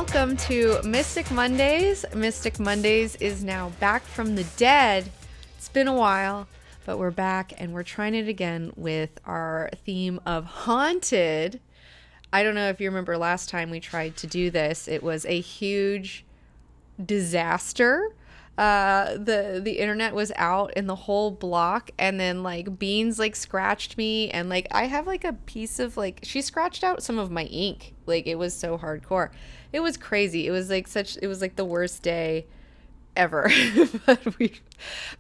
Welcome to Mystic Mondays. Mystic Mondays is now back from the dead. It's been a while, but we're back and we're trying it again with our theme of haunted. I don't know if you remember last time we tried to do this. It was a huge disaster. The internet was out in the whole block, and then like Beans like scratched me, and like I have like a piece of like she scratched out some of my ink. Like it was so hardcore. It was crazy. It was like the worst day ever.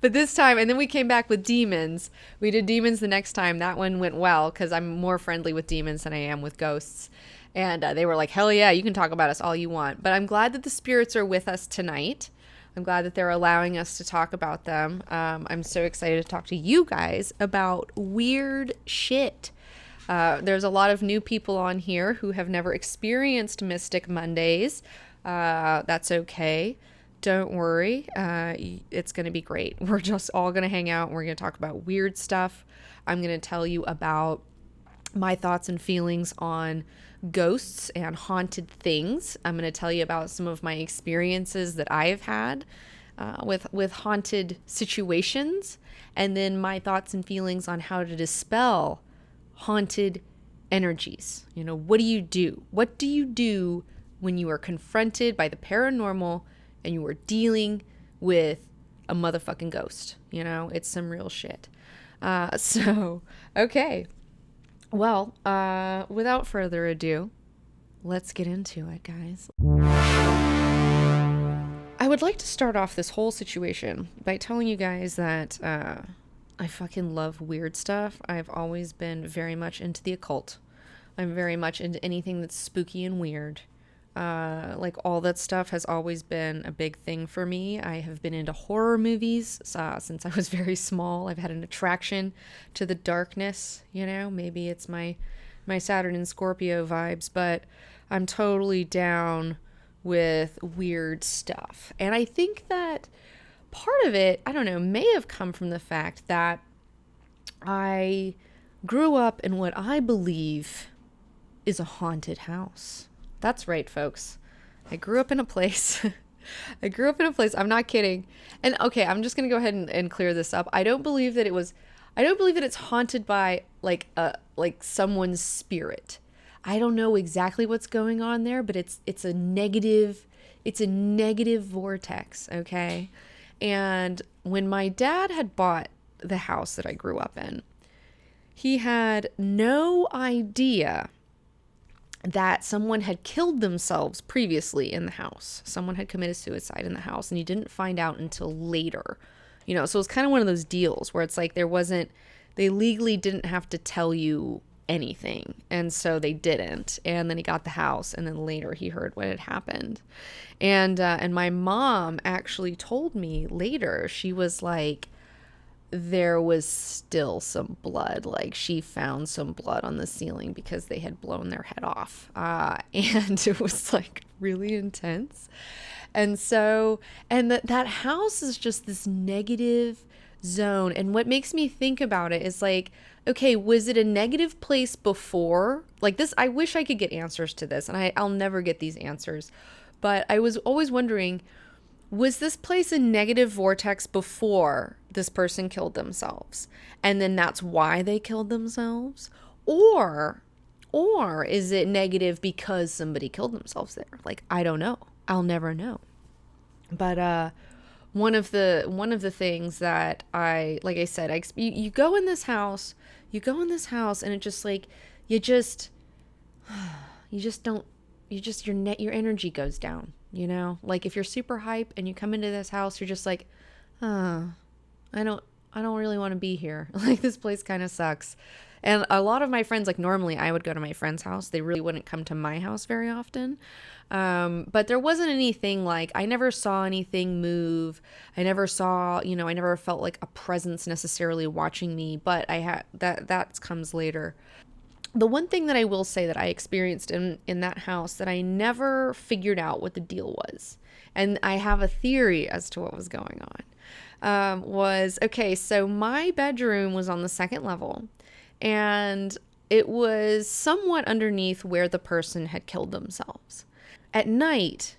but this time, and then we came back with demons. We did demons the next time. That one went well because I'm more friendly with demons than I am with ghosts. And they were like, hell yeah, you can talk about us all you want. But I'm glad that the spirits are with us tonight. I'm glad that they're allowing us to talk about them. I'm so excited to talk to you guys about weird shit. There's a lot of new people on here who have never experienced Mystic Mondays. That's okay. Don't worry. It's going to be great. We're just all going to hang out and we're going to talk about weird stuff. I'm going to tell you about my thoughts and feelings on ghosts and haunted things. I'm going to tell you about some of my experiences that I have had with haunted situations, and then my thoughts and feelings on how to dispel haunted energies. You know, what do you do? What do you do when you are confronted by the paranormal and you are dealing with a motherfucking ghost? You know, it's some real shit. Okay. Well, without further ado, let's get into it, guys. I would like to start off this whole situation by telling you guys that I fucking love weird stuff. I've always been very much into the occult. I'm very much into anything that's spooky and weird. Like all that stuff has always been a big thing for me. I have been into horror movies since I was very small. I've had an attraction to the darkness, you know, maybe it's my Saturn and Scorpio vibes, but I'm totally down with weird stuff. And I think that part of it, I don't know, may have come from the fact that I grew up in what I believe is a haunted house. That's right, folks. I grew up in a place. I'm not kidding. And okay, I'm just going to go ahead and clear this up. I don't believe that it's haunted by like someone's spirit. I don't know exactly what's going on there, but it's a negative vortex, okay? And when my dad had bought the house that I grew up in, he had no idea that someone had killed themselves previously in the house. Someone had committed suicide in the house, and he didn't find out until later. You know, so it's kind of one of those deals where it's like they legally didn't have to tell you anything, and so they didn't. And then he got the house, and then later he heard what had happened. And my mom actually told me later, she was like, there was still some blood. Like she found some blood on the ceiling because they had blown their head off. And it was like really intense. And so, and that house is just this negative zone. And what makes me think about it is like, okay, was it a negative place before? Like this, I wish I could get answers to this, and I'll never get these answers. But I was always wondering, was this place a negative vortex before this person killed themselves? And then that's why they killed themselves? Or is it negative because somebody killed themselves there? Like, I don't know. I'll never know. But one of the things that like I said, you go in this house, and it just like, your energy goes down. You know, like if you're super hype and you come into this house, you're just like, I don't really want to be here. Like this place kind of sucks. And a lot of my friends, like normally I would go to my friend's house. They really wouldn't come to my house very often. But there wasn't anything like, I never saw anything move. I never felt like a presence necessarily watching me, but that comes later. The one thing that I will say that I experienced in that house that I never figured out what the deal was, and I have a theory as to what was going on, so my bedroom was on the second level, and it was somewhat underneath where the person had killed themselves. at night,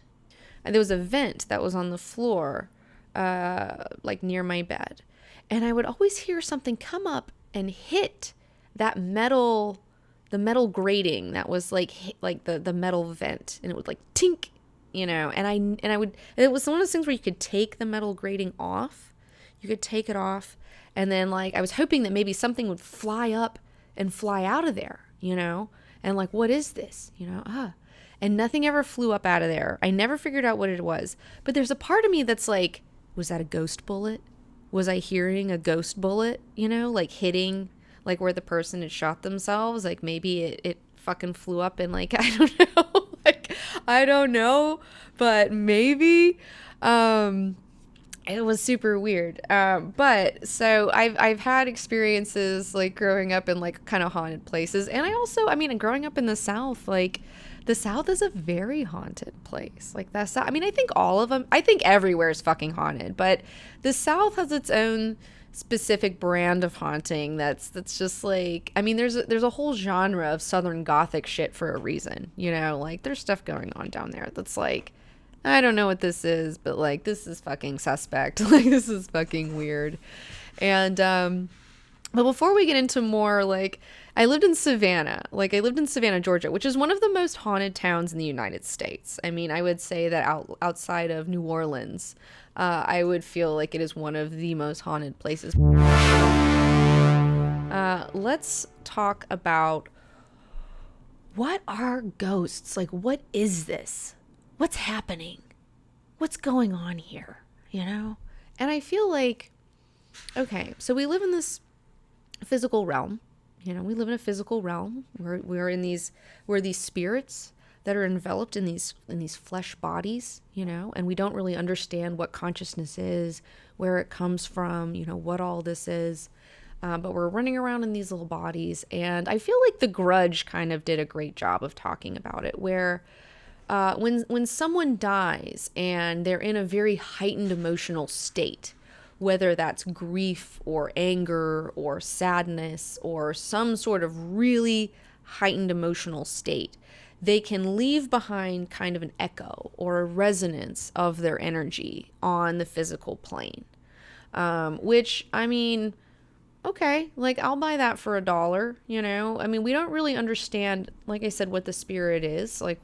there was a vent that was on the floor, like near my bed. And I would always hear something come up and hit that metal, the metal grating that was like the metal vent, and it would like tink, and I would, it was one of those things where you could take the metal grating off. You could take it off, and then like I was hoping that maybe something would fly up and fly out of there, and like, what is this? And nothing ever flew up out of there. I never figured out what it was. But there's a part of me that's like, was that a ghost bullet? Was I hearing a ghost bullet, like hitting like where the person had shot themselves? Like maybe it fucking flew up and like, I don't know. Like, I don't know, but maybe. It was super weird. But so I've had experiences like growing up in like kind of haunted places. And I also, growing up in the South, like the South is a very haunted place. Like that's, I think all of them, I think everywhere is fucking haunted, but the South has its own specific brand of haunting. That's just like, there's a whole genre of Southern Gothic shit for a reason, like there's stuff going on down there that's like, I don't know what this is, but like, this is fucking suspect. Like, this is fucking weird. And, but before we get into more, like, I lived in Savannah, Georgia, which is one of the most haunted towns in the United States. I would say that outside of New Orleans, I would feel like it is one of the most haunted places. Let's talk about, what are ghosts? Like, what is this? What's happening? What's going on here? And I feel like, okay, so we live in this physical realm. We live in a physical realm. We're these spirits that are enveloped in these flesh bodies, and we don't really understand what consciousness is, where it comes from, what all this is. But we're running around in these little bodies, and I feel like The Grudge kind of did a great job of talking about it, where when someone dies and they're in a very heightened emotional state, whether that's grief or anger or sadness or some sort of really heightened emotional state, they can leave behind kind of an echo or a resonance of their energy on the physical plane. Which, okay, like I'll buy that for $1, we don't really understand, like I said, what the spirit is, like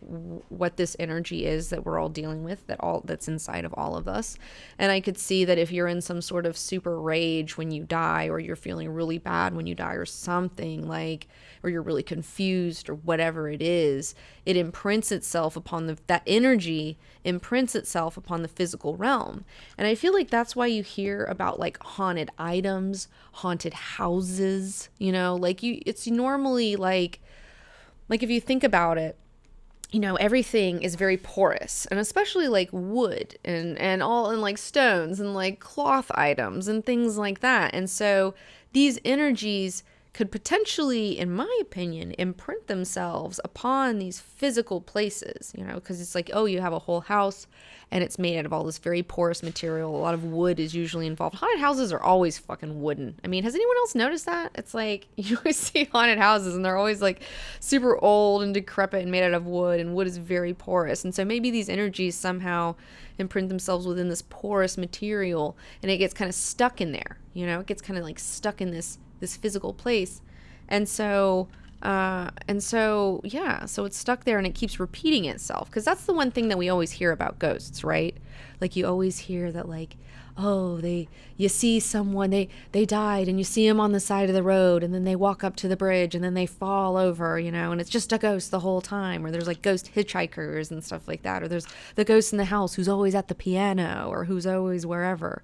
what this energy is that we're all dealing with, that's inside of all of us. And I could see that if you're in some sort of super rage when you die, or you're feeling really bad when you die or something, like, or you're really confused or whatever it is, it imprints itself upon that energy imprints itself upon the physical realm. And I feel like that's why you hear about like haunted items, haunted houses, it's normally like if you think about it, everything is very porous, and especially like wood and like stones and like cloth items and things like that. And so these energies could potentially, in my opinion, imprint themselves upon these physical places, because it's like, oh, you have a whole house and it's made out of all this very porous material. A lot of wood is usually involved. Haunted houses are always fucking wooden. Has anyone else noticed that? It's like, you always see haunted houses and they're always like super old and decrepit and made out of wood, and wood is very porous. And so maybe these energies somehow imprint themselves within this porous material, and it gets kind of stuck in there, it gets kind of like stuck in this physical place. And so it's stuck there and it keeps repeating itself. Because that's the one thing that we always hear about ghosts, right? Like you always hear that, like, oh, you see someone, they died, and you see them on the side of the road, and then they walk up to the bridge and then they fall over, and it's just a ghost the whole time. Or there's like ghost hitchhikers and stuff like that. Or there's the ghost in the house who's always at the piano or who's always wherever.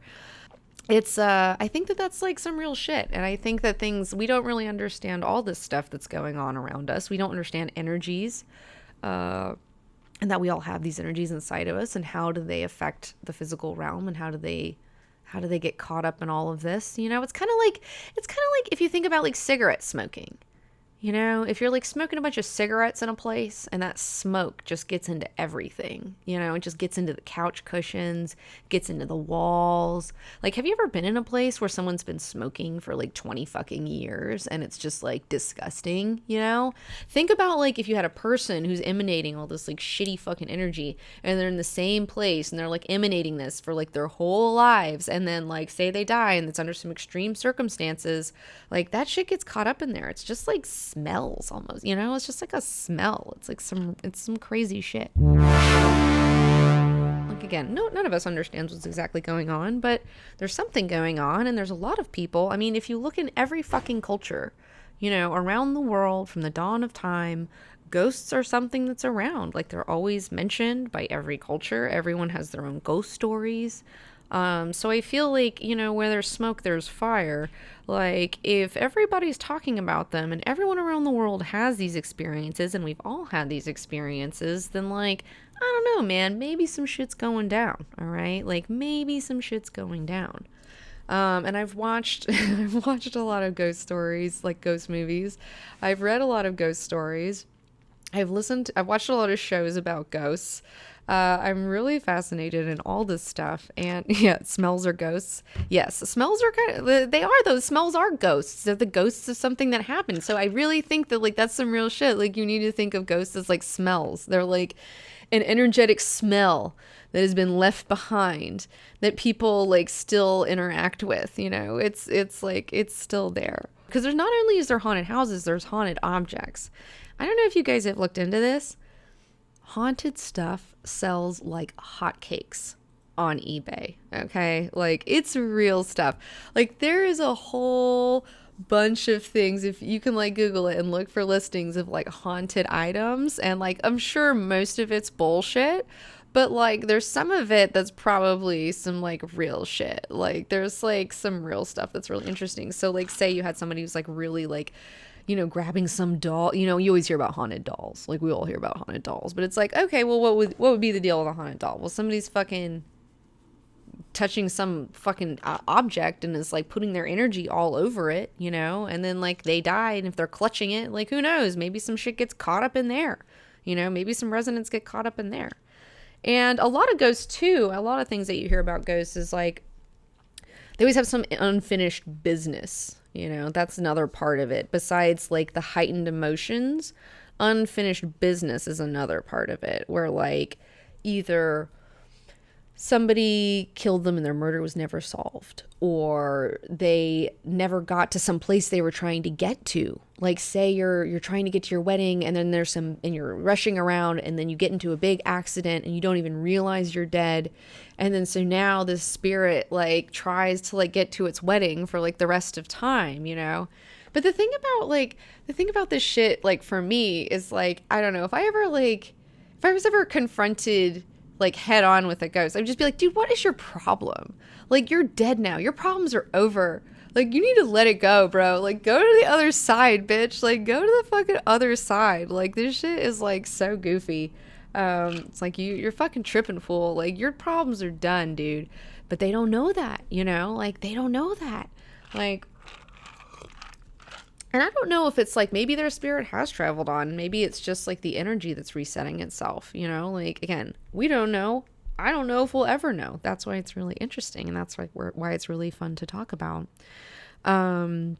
It's, I think that's like some real shit. And I think that we don't really understand all this stuff that's going on around us. We don't understand energies, and that we all have these energies inside of us, and how do they affect the physical realm, and how do they get caught up in all of this? It's kind of like if you think about like cigarette smoking, You know, if you're like smoking a bunch of cigarettes in a place and that smoke just gets into everything, you know, it just gets into the couch cushions, gets into the walls. Like, have you ever been in a place where someone's been smoking for like 20 fucking years and it's just like disgusting, you know? Think about like if you had a person who's emanating all this like shitty fucking energy and they're in the same place and they're like emanating this for like their whole lives, and then like say they die and it's under some extreme circumstances, like that shit gets caught up in there. It's just like smells almost, you know, it's just like a smell. It's like some crazy shit. Like, again, none of us understands what's exactly going on, but there's something going on, and there's a lot of people. I mean, if you look in every fucking culture, you know, around the world from the dawn of time, ghosts are something that's around. Like, they're always mentioned by every culture. Everyone has their own ghost stories. So I feel like, you know, where there's smoke, there's fire. Like, if everybody's talking about them and everyone around the world has these experiences, and we've all had these experiences, then like, I don't know, man, maybe some shit's going down. All right. Like, maybe some shit's going down. And I've watched a lot of ghost stories, like ghost movies. I've read a lot of ghost stories. I've watched a lot of shows about ghosts. I'm really fascinated in all this stuff. And yeah, smells are ghosts. Yes, smells are those smells are ghosts. They're the ghosts of something that happened. So I really think that like that's some real shit. Like, you need to think of ghosts as like smells. They're like an energetic smell that has been left behind that people like still interact with, you know. It's like it's still there. Because there's not only is there haunted houses, there's haunted objects. I don't know if you guys have looked into this. Haunted stuff sells like hotcakes on eBay. Okay. Like, it's real stuff. Like, there is a whole bunch of things. If you can like Google it and look for listings of like haunted items, and like, I'm sure most of it's bullshit, but like there's some of it that's probably some like real shit. Like, there's like some real stuff that's really interesting. So like, say you had somebody who's like really like, you know, grabbing some doll. You know, you always hear about haunted dolls. Like, we all hear about haunted dolls. But it's like, okay, well, what would be the deal with a haunted doll? Well, somebody's fucking touching some fucking object and is like putting their energy all over it, you know? And then like they die, and if they're clutching it, like, who knows? Maybe some shit gets caught up in there. You know, maybe some residents get caught up in there. And a lot of ghosts too, a lot of things that you hear about ghosts is like, they always have some unfinished business. You know, that's another part of it. Besides like the heightened emotions, unfinished business is another part of it, where like either somebody killed them and their murder was never solved, or they never got to some place they were trying to get to. Like, say you're trying to get to your wedding, and then and you're rushing around, and then you get into a big accident and you don't even realize you're dead. And then so now this spirit like tries to like get to its wedding for like the rest of time, you know? But the thing about this shit, like, for me is like, I don't know, if I was ever confronted like head on with a ghost, I'd just be like, dude, what is your problem? Like, you're dead now. Your problems are over. Like, you need to let it go, bro. Like, go to the other side, bitch. Like, go to the fucking other side. Like, this shit is like so goofy. It's like you're fucking tripping, fool. Like, your problems are done, dude. But they don't know that, you know? Like, they don't know that. Like, and I don't know if it's like maybe their spirit has traveled on. Maybe it's just like the energy that's resetting itself, you know? Like, again, we don't know. I don't know if we'll ever know. That's why it's really interesting, and that's why it's really fun to talk about. But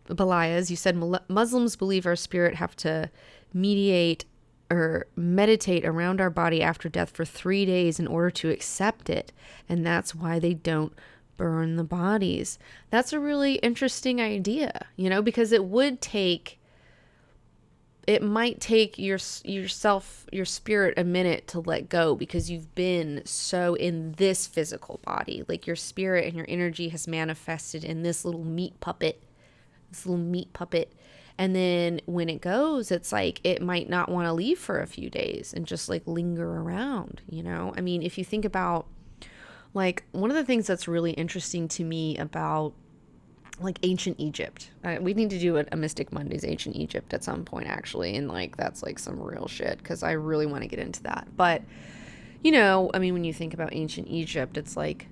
Balaya, as you said, Muslims believe our spirit have to mediate or meditate around our body after death for 3 days in order to accept it, and that's why they don't burn the bodies. That's a really interesting idea, you know, because it might take your spirit a minute to let go, because you've been so in this physical body. Like, your spirit and your energy has manifested in this little meat puppet. And then when it goes, it's like it might not want to leave for a few days and just like linger around, you know? I mean, if you think about, like, one of the things that's really interesting to me about like ancient Egypt, we need to do a Mystic Mondays ancient Egypt at some point, actually, and like that's like some real shit, because I really want to get into that. But, you know, I mean, when you think about ancient Egypt, it's like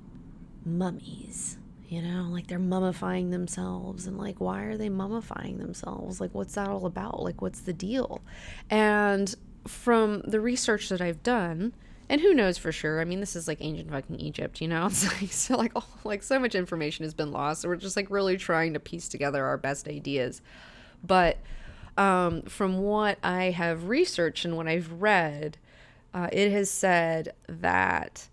mummies, like they're mummifying themselves, and like, why are they mummifying themselves? Like, what's that all about? Like, what's the deal? And from the research that I've done, and who knows for sure, I mean, this is like ancient fucking Egypt, it's like, so like, oh, like so much information has been lost, so we're just like really trying to piece together our best ideas. But from what I have researched and what I've read, it has said that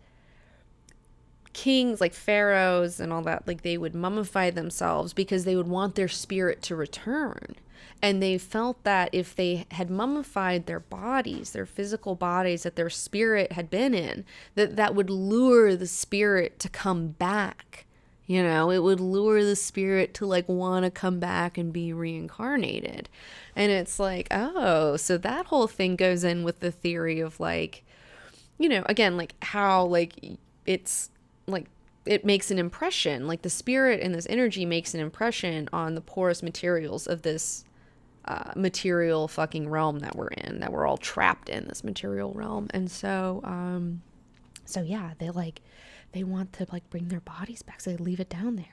kings, like pharaohs and all that, like they would mummify themselves because they would want their spirit to return. And they felt that if they had mummified their bodies, their physical bodies that their spirit had been in, that would lure the spirit to come back. It would lure the spirit to like want to come back and be reincarnated. And it's like, oh, so that whole thing goes in with the theory of like, again, like how like it's like it makes an impression, like the spirit and this energy makes an impression on the porous materials of this material fucking realm that we're in, that we're all trapped in, this material realm. And so yeah, they want to like bring their bodies back, so they leave it down there.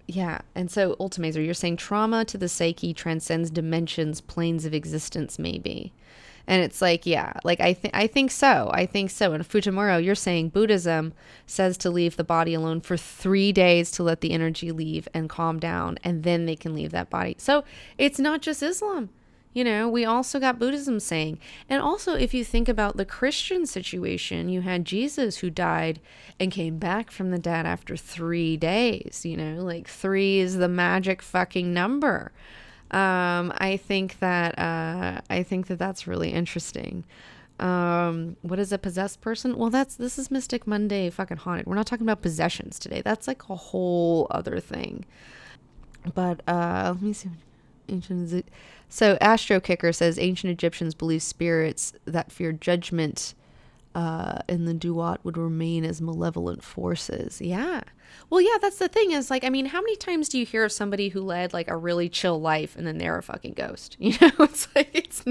Yeah. And so Ultimazer, you're saying trauma to the psyche transcends dimensions, planes of existence, maybe. And it's like, yeah, like I think so. And Fujimura, you're saying Buddhism says to leave the body alone for 3 days to let the energy leave and calm down, and then they can leave that body. So it's not just Islam. We also got Buddhism saying. And also, if you think about the Christian situation, you had Jesus who died and came back from the dead after 3 days. Like 3 is the magic fucking number. I think that that's really interesting. What is a possessed person? Well, this is Mystic Monday fucking haunted. We're not talking about possessions today. That's like a whole other thing. But let me see. So Astro Kicker says ancient Egyptians believed spirits that feared judgment in the Duat would remain as malevolent forces. Yeah. Well, yeah, that's the thing is like, I mean, how many times do you hear of somebody who led like a really chill life and then they're a fucking ghost? It's like, it's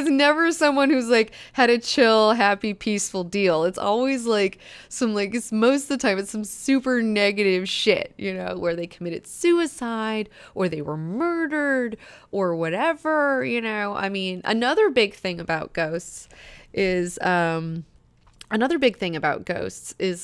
never someone who's like had a chill, happy, peaceful deal. It's always like it's most of the time it's some super negative shit, where they committed suicide or they were murdered or whatever, I mean, another big thing about ghosts is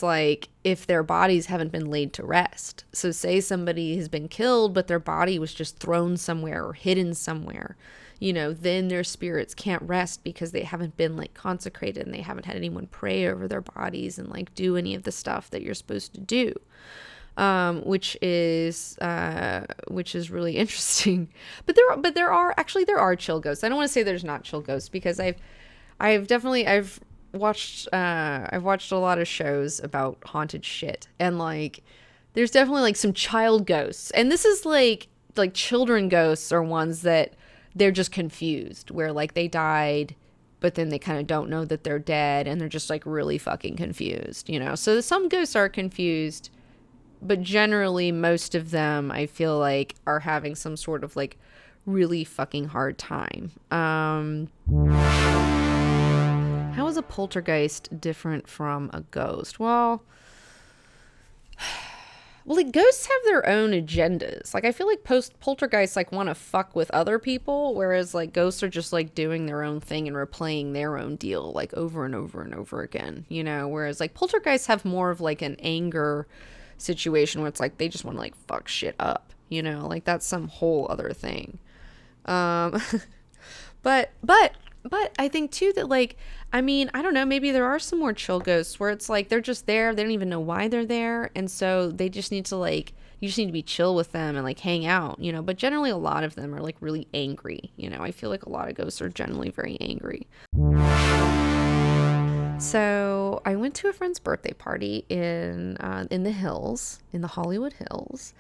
like if their bodies haven't been laid to rest. So say somebody has been killed, but their body was just thrown somewhere or hidden somewhere, then their spirits can't rest because they haven't been like consecrated and they haven't had anyone pray over their bodies and like do any of the stuff that you're supposed to do. Which is really interesting. But there are chill ghosts. I don't want to say there's not chill ghosts, because I've watched a lot of shows about haunted shit, and like there's definitely like some child ghosts, and this is like children ghosts are ones that they're just confused, where like they died but then they kind of don't know that they're dead and they're just like really fucking confused, so some ghosts are confused, but generally most of them I feel like are having some sort of like really fucking hard time. How is a poltergeist different from a ghost? Well, like ghosts have their own agendas. Like I feel like poltergeists like want to fuck with other people, whereas like ghosts are just like doing their own thing and replaying their own deal like over and over and over again, whereas like poltergeists have more of like an anger situation where it's like they just want to like fuck shit up, like that's some whole other thing. But I think too that like, I mean, I don't know, maybe there are some more chill ghosts where it's like they're just there, they don't even know why they're there, and so they just need to like, you just need to be chill with them and like hang out, but generally a lot of them are like really angry. I feel like a lot of ghosts are generally very angry. So I went to a friend's birthday party in the hills, in the Hollywood Hills,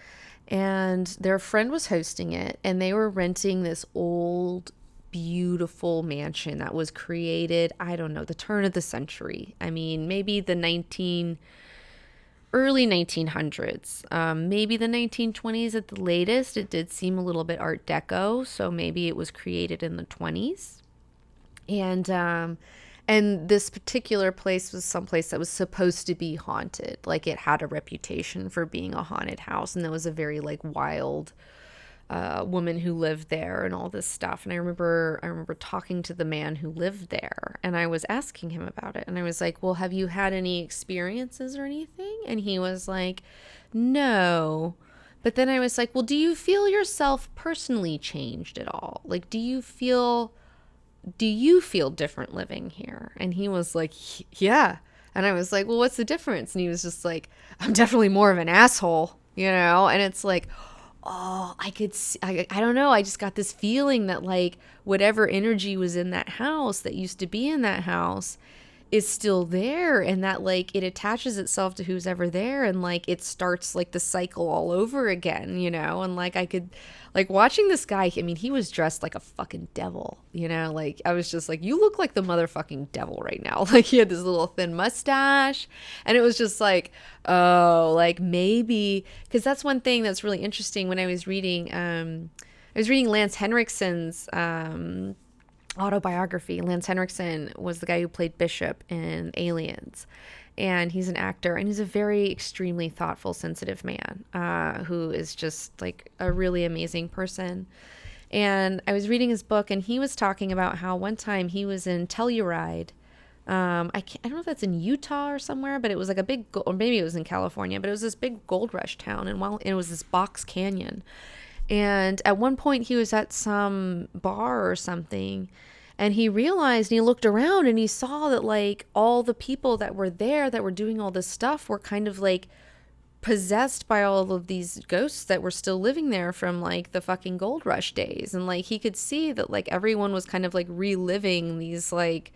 and their friend was hosting it, and they were renting this old, beautiful mansion that was created, I don't know, the turn of the century. I mean, maybe the early 1900s, maybe the 1920s at the latest. It did seem a little bit Art Deco, so maybe it was created in the 20s. And And this particular place was someplace that was supposed to be haunted. Like it had a reputation for being a haunted house. And there was a very like wild woman who lived there and all this stuff. And I remember talking to the man who lived there, and I was asking him about it. And I was like, well, have you had any experiences or anything? And he was like, no. But then I was like, well, do you feel yourself personally changed at all? Like, do you feel different living here? And he was like, yeah. And I was like, well, what's the difference? And he was just like, I'm definitely more of an asshole, And it's like, oh, I could see, I don't know. I just got this feeling that like whatever energy was in that house that used to be in that house is still there, and that like it attaches itself to who's ever there, and like it starts like the cycle all over again, and like I could like watching this guy. I mean, he was dressed like a fucking devil, like I was just like, you look like the motherfucking devil right now. Like he had this little thin mustache, and it was just like, oh, like maybe, because that's one thing that's really interesting. When I was reading Lance Henriksen's autobiography. Lance Henriksen was the guy who played Bishop in Aliens, and he's an actor, and he's a very extremely thoughtful, sensitive man who is just like a really amazing person. And I was reading his book, and he was talking about how one time he was in Telluride. I don't know if that's in Utah or somewhere, but it was like a big, or maybe it was in California, but it was this big gold rush town, and it was this box canyon. And at one point he was at some bar or something, and he realized, and he looked around, and he saw that like all the people that were there that were doing all this stuff were kind of like possessed by all of these ghosts that were still living there from like the fucking gold rush days. And like he could see that like everyone was kind of like reliving these, like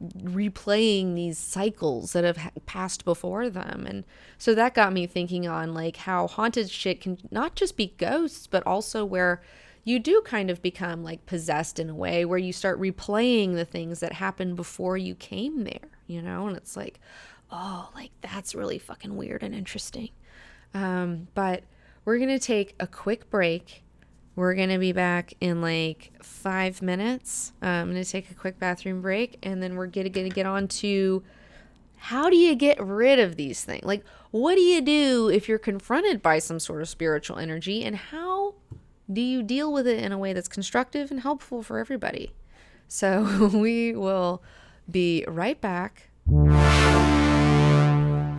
replaying these cycles that have passed before them. And so that got me thinking on like how haunted shit can not just be ghosts, but also where you do kind of become like possessed in a way, where you start replaying the things that happened before you came there, and it's like, oh, like that's really fucking weird and interesting. But we're gonna take a quick break. We're going to be back in like 5 minutes. I'm going to take a quick bathroom break, and then we're going to get on to how do you get rid of these things? Like, what do you do if you're confronted by some sort of spiritual energy, and how do you deal with it in a way that's constructive and helpful for everybody? So we will be right back.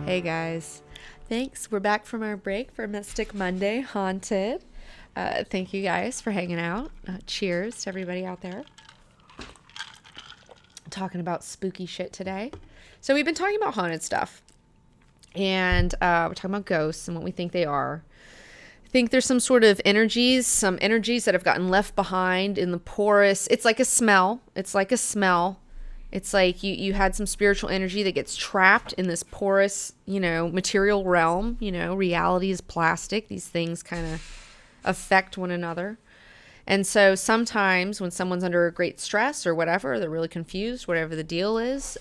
Hey guys, thanks. We're back from our break for Mystic Monday Haunted. Thank you guys for hanging out. Cheers to everybody out there. Talking about spooky shit today. So we've been talking about haunted stuff, and we're talking about ghosts and what we think they are. I think there's some sort of some energies that have gotten left behind in the porous. It's like a smell. It's like you had some spiritual energy that gets trapped in this porous, material realm. Reality is plastic. These things kind of affect one another. And so sometimes when someone's under a great stress or whatever, they're really confused, whatever the deal is,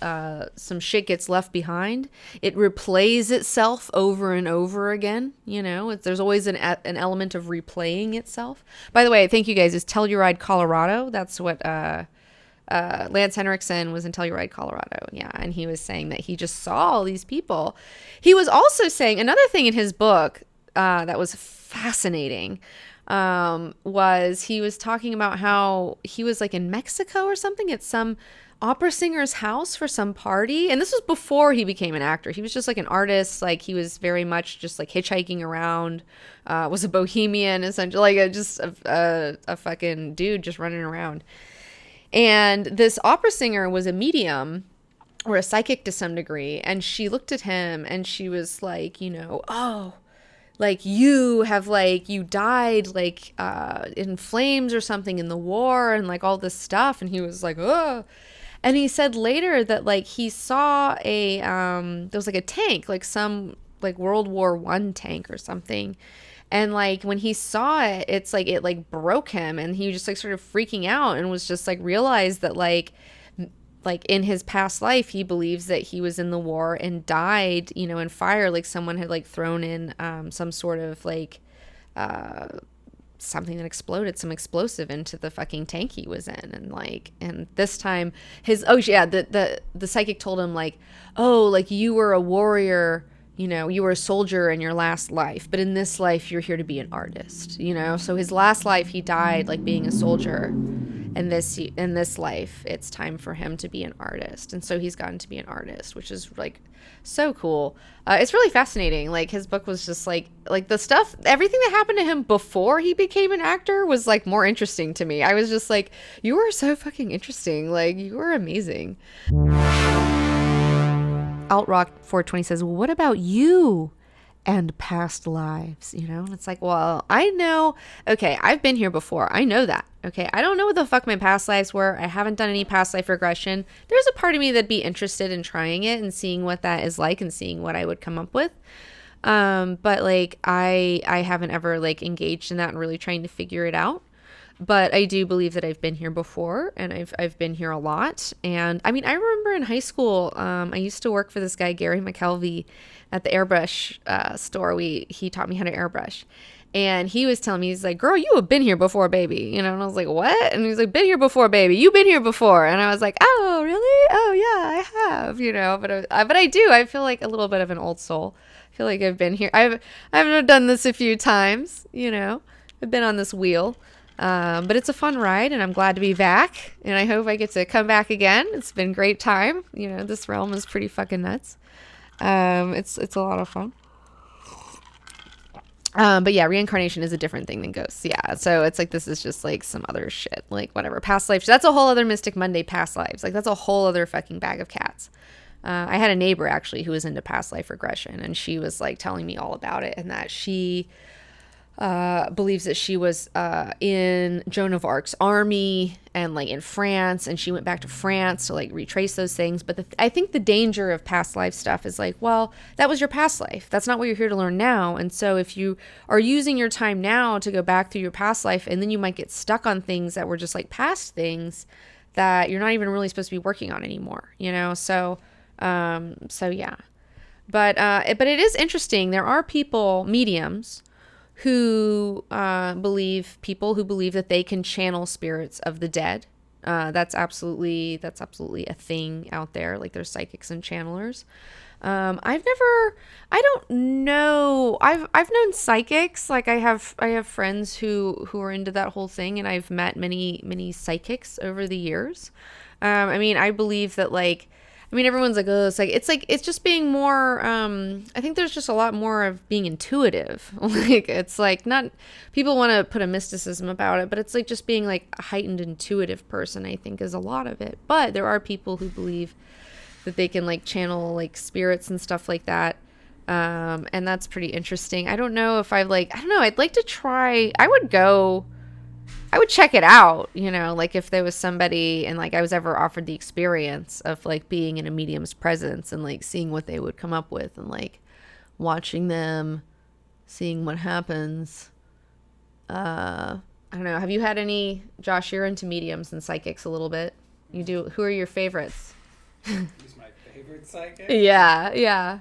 some shit gets left behind. It replays itself over and over again. There's always an element of replaying itself. By the way, thank you guys. It's Telluride, Colorado. That's what Lance Henriksen was in Telluride, Colorado. Yeah. And he was saying that he just saw all these people. He was also saying another thing in his book that was fascinating, was he was talking about how he was like in Mexico or something at some opera singer's house for some party. And this was before he became an actor. He was just like an artist. Like he was very much just like hitchhiking around, was a bohemian, essentially, like just a fucking dude just running around. And this opera singer was a medium or a psychic to some degree. And she looked at him and she was like, oh, like you died like in flames or something in the war and like all this stuff. And he was like, oh. And he said later that like he saw there was like a tank, like some like World War I tank or something. And like when he saw it, it's like it like broke him, and he just like started freaking out and was just like realized that like in his past life, he believes that he was in the war and died, in fire. Like someone had like thrown in some sort of like something that exploded, some explosive into the fucking tank he was in. And like, and this time the psychic told him like, oh, like you were a warrior, you know, you were a soldier in your last life, but in this life you're here to be an artist, you know? So his last life he died like being a soldier. And in this life, it's time for him to be an artist. And so he's gotten to be an artist, which is like so cool. It's really fascinating. Like his book was just like the stuff, everything that happened to him before he became an actor was like more interesting to me. I was just like, you were so fucking interesting. Like you were amazing. Altrock 420 says, well, what about you and past lives? You know, and it's like, well, I know, okay, I've been here before. I know that. Okay, I don't know what the fuck my past lives were. I haven't done any past life regression. There's a part of me that'd be interested in trying it and seeing what that is like and seeing what I would come up with. But like, I haven't ever like engaged in that and really trying to figure it out. But I do believe that I've been here before, and I've been here a lot. And I mean, I remember in high school, I used to work for this guy, Gary McKelvey, at the airbrush store. He taught me how to airbrush. And he was telling me, he's like, girl, you have been here before, baby. You know, and I was like, what? And he's like, been here before, baby. You've been here before. And I was like, oh, really? Oh, yeah, I have, you know. But I do. I feel like a little bit of an old soul. I feel like I've been here. I've done this a few times, you know. I've been on this wheel. But it's a fun ride, and I'm glad to be back. And I hope I get to come back again. It's been a great time. You know, this realm is pretty fucking nuts. It's a lot of fun. But yeah, reincarnation is a different thing than ghosts. Yeah. So it's like, this is just like some other shit, like whatever, past lives. That's a whole other Mystic Monday, past lives. Like that's a whole other fucking bag of cats. I had a neighbor actually who was into past life regression, and she was like telling me all about it, and that she believes that she was in Joan of Arc's army and like in France, and she went back to France to like retrace those things. But I think the danger of past life stuff is like, well, that was your past life. That's not what you're here to learn now. And so if you are using your time now to go back through your past life, and then you might get stuck on things that were just like past things that you're not even really supposed to be working on anymore, you know? So yeah. But it is interesting. There are people, mediums, who believe that they can channel spirits of the dead. That's absolutely a thing out there. Like there's psychics and channelers. I don't know. I've known psychics. Like I have friends who are into that whole thing, and I've met many psychics over the years. I mean, I believe that everyone's like, oh, it's just being more, I think there's just a lot more of being intuitive. Like, it's like not, people want to put a mysticism about it, but it's like just being like a heightened intuitive person, I think is a lot of it. But there are people who believe that they can like channel like spirits and stuff like that. And that's pretty interesting. I don't know if I'd like to try, I would check it out, you know, like if there was somebody and like I was ever offered the experience of like being in a medium's presence and like seeing what they would come up with and like watching them, seeing what happens. I don't know. Have you had any, Josh, you're into mediums and psychics a little bit. You do. Who are your favorites? Who's my favorite psychic? Yeah.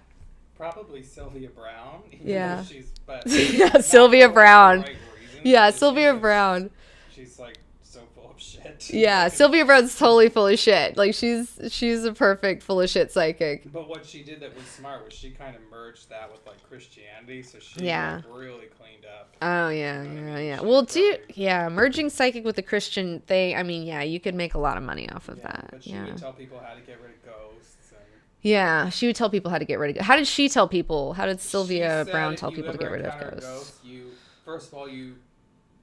Probably Sylvia Brown. Yeah. Yeah, Sylvia Brown. Right reason, yeah, Sylvia Brown. She's like so full of shit. Yeah, Sylvia Brown's totally full of shit. Like she's a perfect full of shit psychic. But what she did that was smart was she kind of merged that with like Christianity, so she like, really cleaned up. Oh yeah. Well, merging psychic with the Christian thing. I mean, yeah, you could make a lot of money off of that. But she would tell people how to get rid of ghosts. Yeah, she would tell people how to get rid of ghosts. How did she tell people? How did Sylvia Brown tell people to get rid of ghosts? First of all, you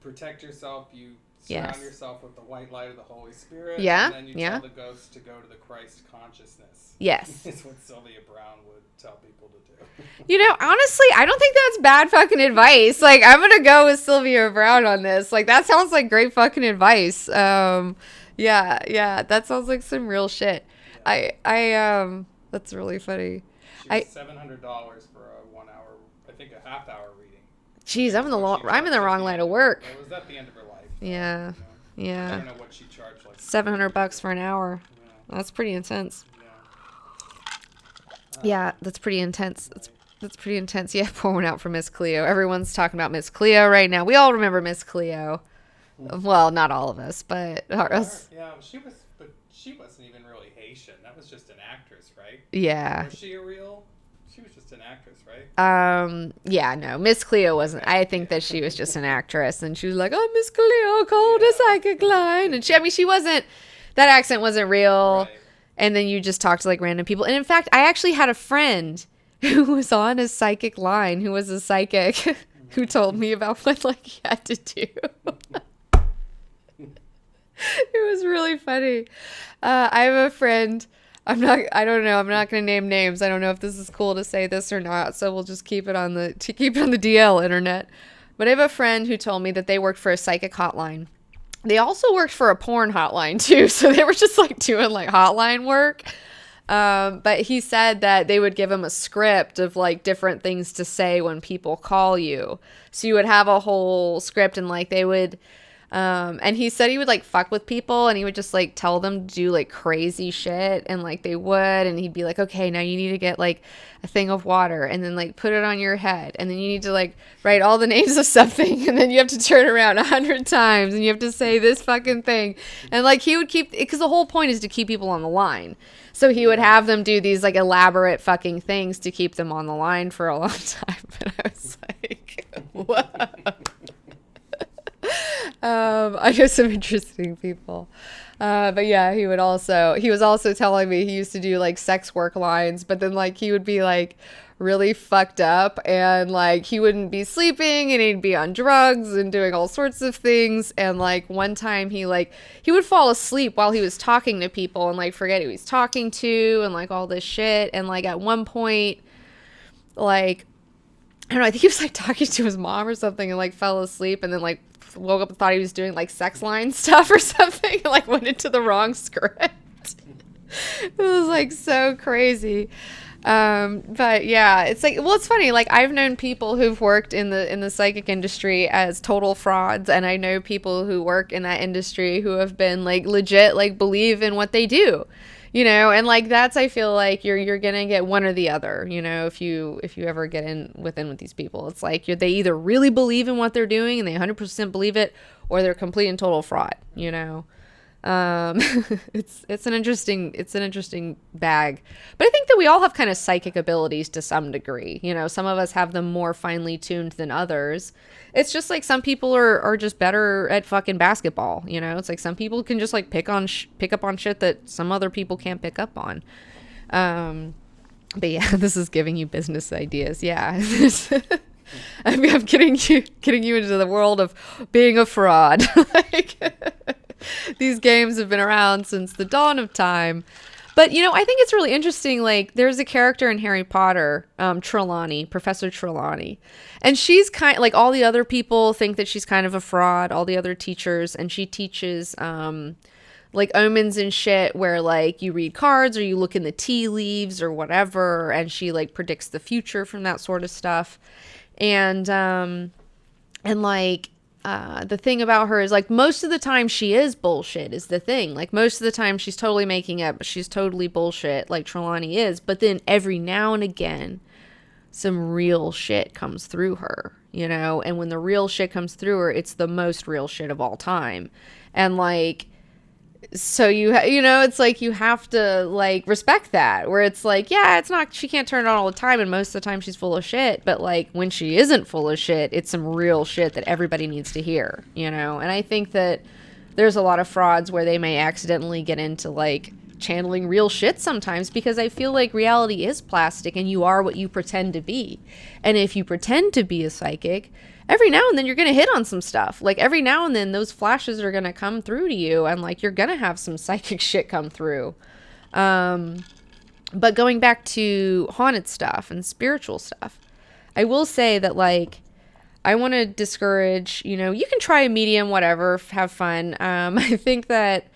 protect yourself. You surround yourself with the white light of the Holy Spirit. Yeah. And then you tell the ghosts to go to the Christ consciousness. Yes. That's what Sylvia Brown would tell people to do. You know, honestly, I don't think that's bad fucking advice. Like, I'm going to go with Sylvia Brown on this. Like, that sounds like great fucking advice. Yeah, that sounds like some real shit. Yeah. That's really funny. She was $700 for a 1 hour, I think a half hour reading. Jeez, I'm in the wrong line of work. It was at the end of her life. Yeah. Yeah. I don't know what she charged. Like $700 for an hour. Yeah. That's pretty intense. Yeah. That's pretty intense. That's pretty intense. Yeah, pour one out for Miss Cleo. Everyone's talking about Miss Cleo right now. We all remember Miss Cleo. Well, not all of us, but us. Yeah, but she wasn't even really Haitian. That was just an actress, right? Yeah. Was she a real? She was just an actress, right? Yeah, no, Miss Cleo wasn't. I think that she was just an actress, and she was like, "Oh, Miss Cleo called a psychic line," and she wasn't. That accent wasn't real. Right. And then you just talk to like random people. And in fact, I actually had a friend who was on a psychic line, who was a psychic, who told me about what like he had to do. It was really funny. I have a friend. I don't know. I'm not going to name names. I don't know if this is cool to say this or not. So we'll just keep it on the DL internet. But I have a friend who told me that they worked for a psychic hotline. They also worked for a porn hotline too. So they were just like doing like hotline work. But he said that they would give him a script of like different things to say when people call you. So you would have a whole script and like they would, and he said he would like fuck with people and he would just like tell them to do like crazy shit and like they would, and he'd be like, okay, now you need to get like a thing of water and then like put it on your head and then you need to like write all the names of something and then you have to turn around 100 times and you have to say this fucking thing. And like he would keep, because the whole point is to keep people on the line. So he would have them do these like elaborate fucking things to keep them on the line for a long time. And I was like, whoa. I know some interesting people. But yeah, he was also telling me he used to do like sex work lines, but then like he would be like really fucked up and like he wouldn't be sleeping and he'd be on drugs and doing all sorts of things. And like one time he would fall asleep while he was talking to people and like forget who he's talking to and like all this shit. And like at one point, like, I don't know, I think he was like talking to his mom or something and like fell asleep and then like woke up and thought he was doing like sex line stuff or something and like went into the wrong script. It was like so crazy. But yeah, it's like, well, it's funny. Like I've known people who've worked in the psychic industry as total frauds. And I know people who work in that industry who have been like legit, like believe in what they do, you know? And like, that's, I feel like you're going to get one or the other, you know, if you ever get in with these people, it's like they either really believe in what they're doing and they 100% believe it, or they're complete and total fraud, you know? It's an interesting bag, but I think that we all have kind of psychic abilities to some degree. You know, some of us have them more finely tuned than others. It's just like some people are just better at fucking basketball. You know, it's like some people can just like pick up on shit that some other people can't pick up on. But yeah, this is giving you business ideas. Yeah. I'm getting you into the world of being a fraud. Like, these games have been around since the dawn of time. But, you know, I think it's really interesting. Like, there's a character in Harry Potter, Trelawney, Professor Trelawney. And she's kind of, like, all the other people think that she's kind of a fraud, all the other teachers. And she teaches, like, omens and shit where, like, you read cards or you look in the tea leaves or whatever. And she, like, predicts the future from that sort of stuff. And like... the thing about her is like most of the time she is bullshit is the thing. Like most of the time she's totally making up. She's totally bullshit like Trelawney is. But then every now and again, some real shit comes through her, you know? And when the real shit comes through her, it's the most real shit of all time. And like, so you know, it's like you have to like respect that where it's like, yeah, it's not, she can't turn it on all the time and most of the time she's full of shit, but like when she isn't full of shit, it's some real shit that everybody needs to hear, you know? And I think that there's a lot of frauds where they may accidentally get into like channeling real shit sometimes, because I feel like reality is plastic and you are what you pretend to be. And if you pretend to be a psychic, every now and then you're going to hit on some stuff. Like every now and then those flashes are going to come through to you and like you're going to have some psychic shit come through. But going back to haunted stuff and spiritual stuff, I will say that like I want to discourage, you know, you can try a medium, whatever, have fun. I think that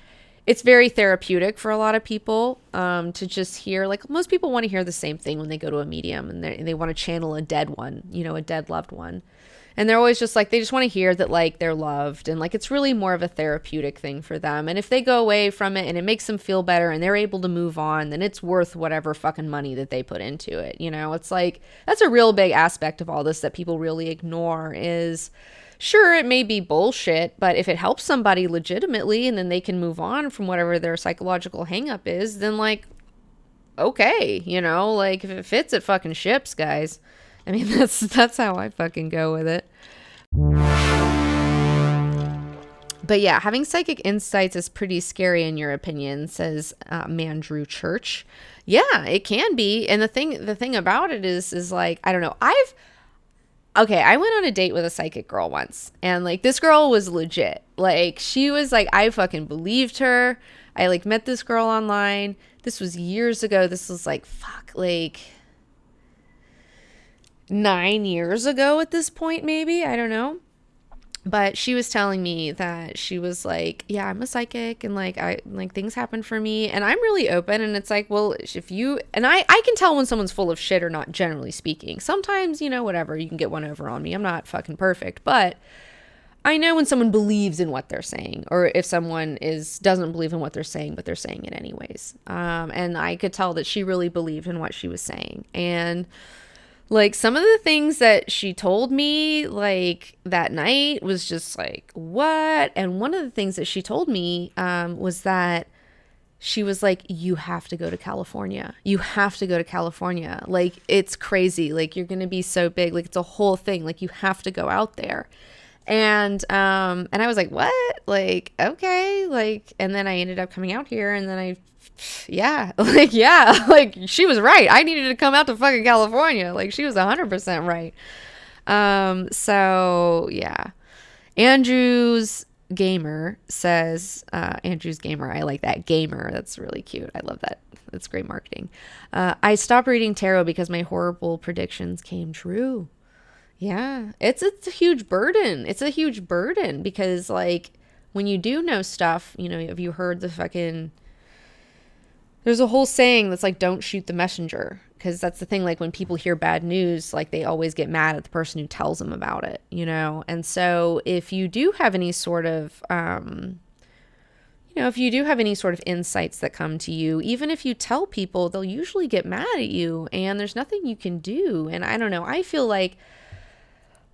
it's very therapeutic for a lot of people to just hear, like most people want to hear the same thing when they go to a medium and they want to channel a dead one, you know, a dead loved one. And they're always just like, they just want to hear that like they're loved, and like it's really more of a therapeutic thing for them. And if they go away from it and it makes them feel better and they're able to move on, then it's worth whatever fucking money that they put into it. You know, it's like, that's a real big aspect of all this that people really ignore is, sure, it may be bullshit, but if it helps somebody legitimately and then they can move on from whatever their psychological hangup is, then like, okay, you know, like if it fits, it fucking ships, guys. I mean, that's how I fucking go with it. But yeah, having psychic insights is pretty scary in your opinion, says Mandrew Church. Yeah, it can be. And the thing about it is like, I don't know. I went on a date with a psychic girl once, and like this girl was legit. Like she was like, I fucking believed her. I like met this girl online. This was years ago. This was like, like 9 years ago at this point, maybe. I don't know. But she was telling me that she was like, yeah, I'm a psychic, and like I like things happen for me, and I'm really open. And it's like, well, if you and I can tell when someone's full of shit or not, generally speaking. Sometimes, you know, whatever, you can get one over on me. I'm not fucking perfect, but I know when someone believes in what they're saying, or if someone doesn't believe in what they're saying, but they're saying it anyways. And I could tell that she really believed in what she was saying. And like some of the things that she told me like that night was just like, what? And one of the things that she told me was that she was like, you have to go to California. You have to go to California. Like, it's crazy. Like, you're going to be so big. Like, it's a whole thing. Like, you have to go out there. And I was like, what? Like, okay. Like, and then I ended up coming out here, and then yeah, like she was right. I needed to come out to fucking California. Like, she was 100% right. So yeah. Andrew's Gamer says, Andrew's Gamer, I like that. Gamer, that's really cute. I love that. That's great marketing. I stopped reading tarot because my horrible predictions came true. Yeah, it's a huge burden. It's a huge burden because, like, when you do know stuff, you know, have you heard the fucking, there's a whole saying that's like, don't shoot the messenger. Because that's the thing, like, when people hear bad news, like, they always get mad at the person who tells them about it, you know? And so if you do have any sort of, if you do have any sort of insights that come to you, even if you tell people, they'll usually get mad at you, and there's nothing you can do. And I don't know, I feel like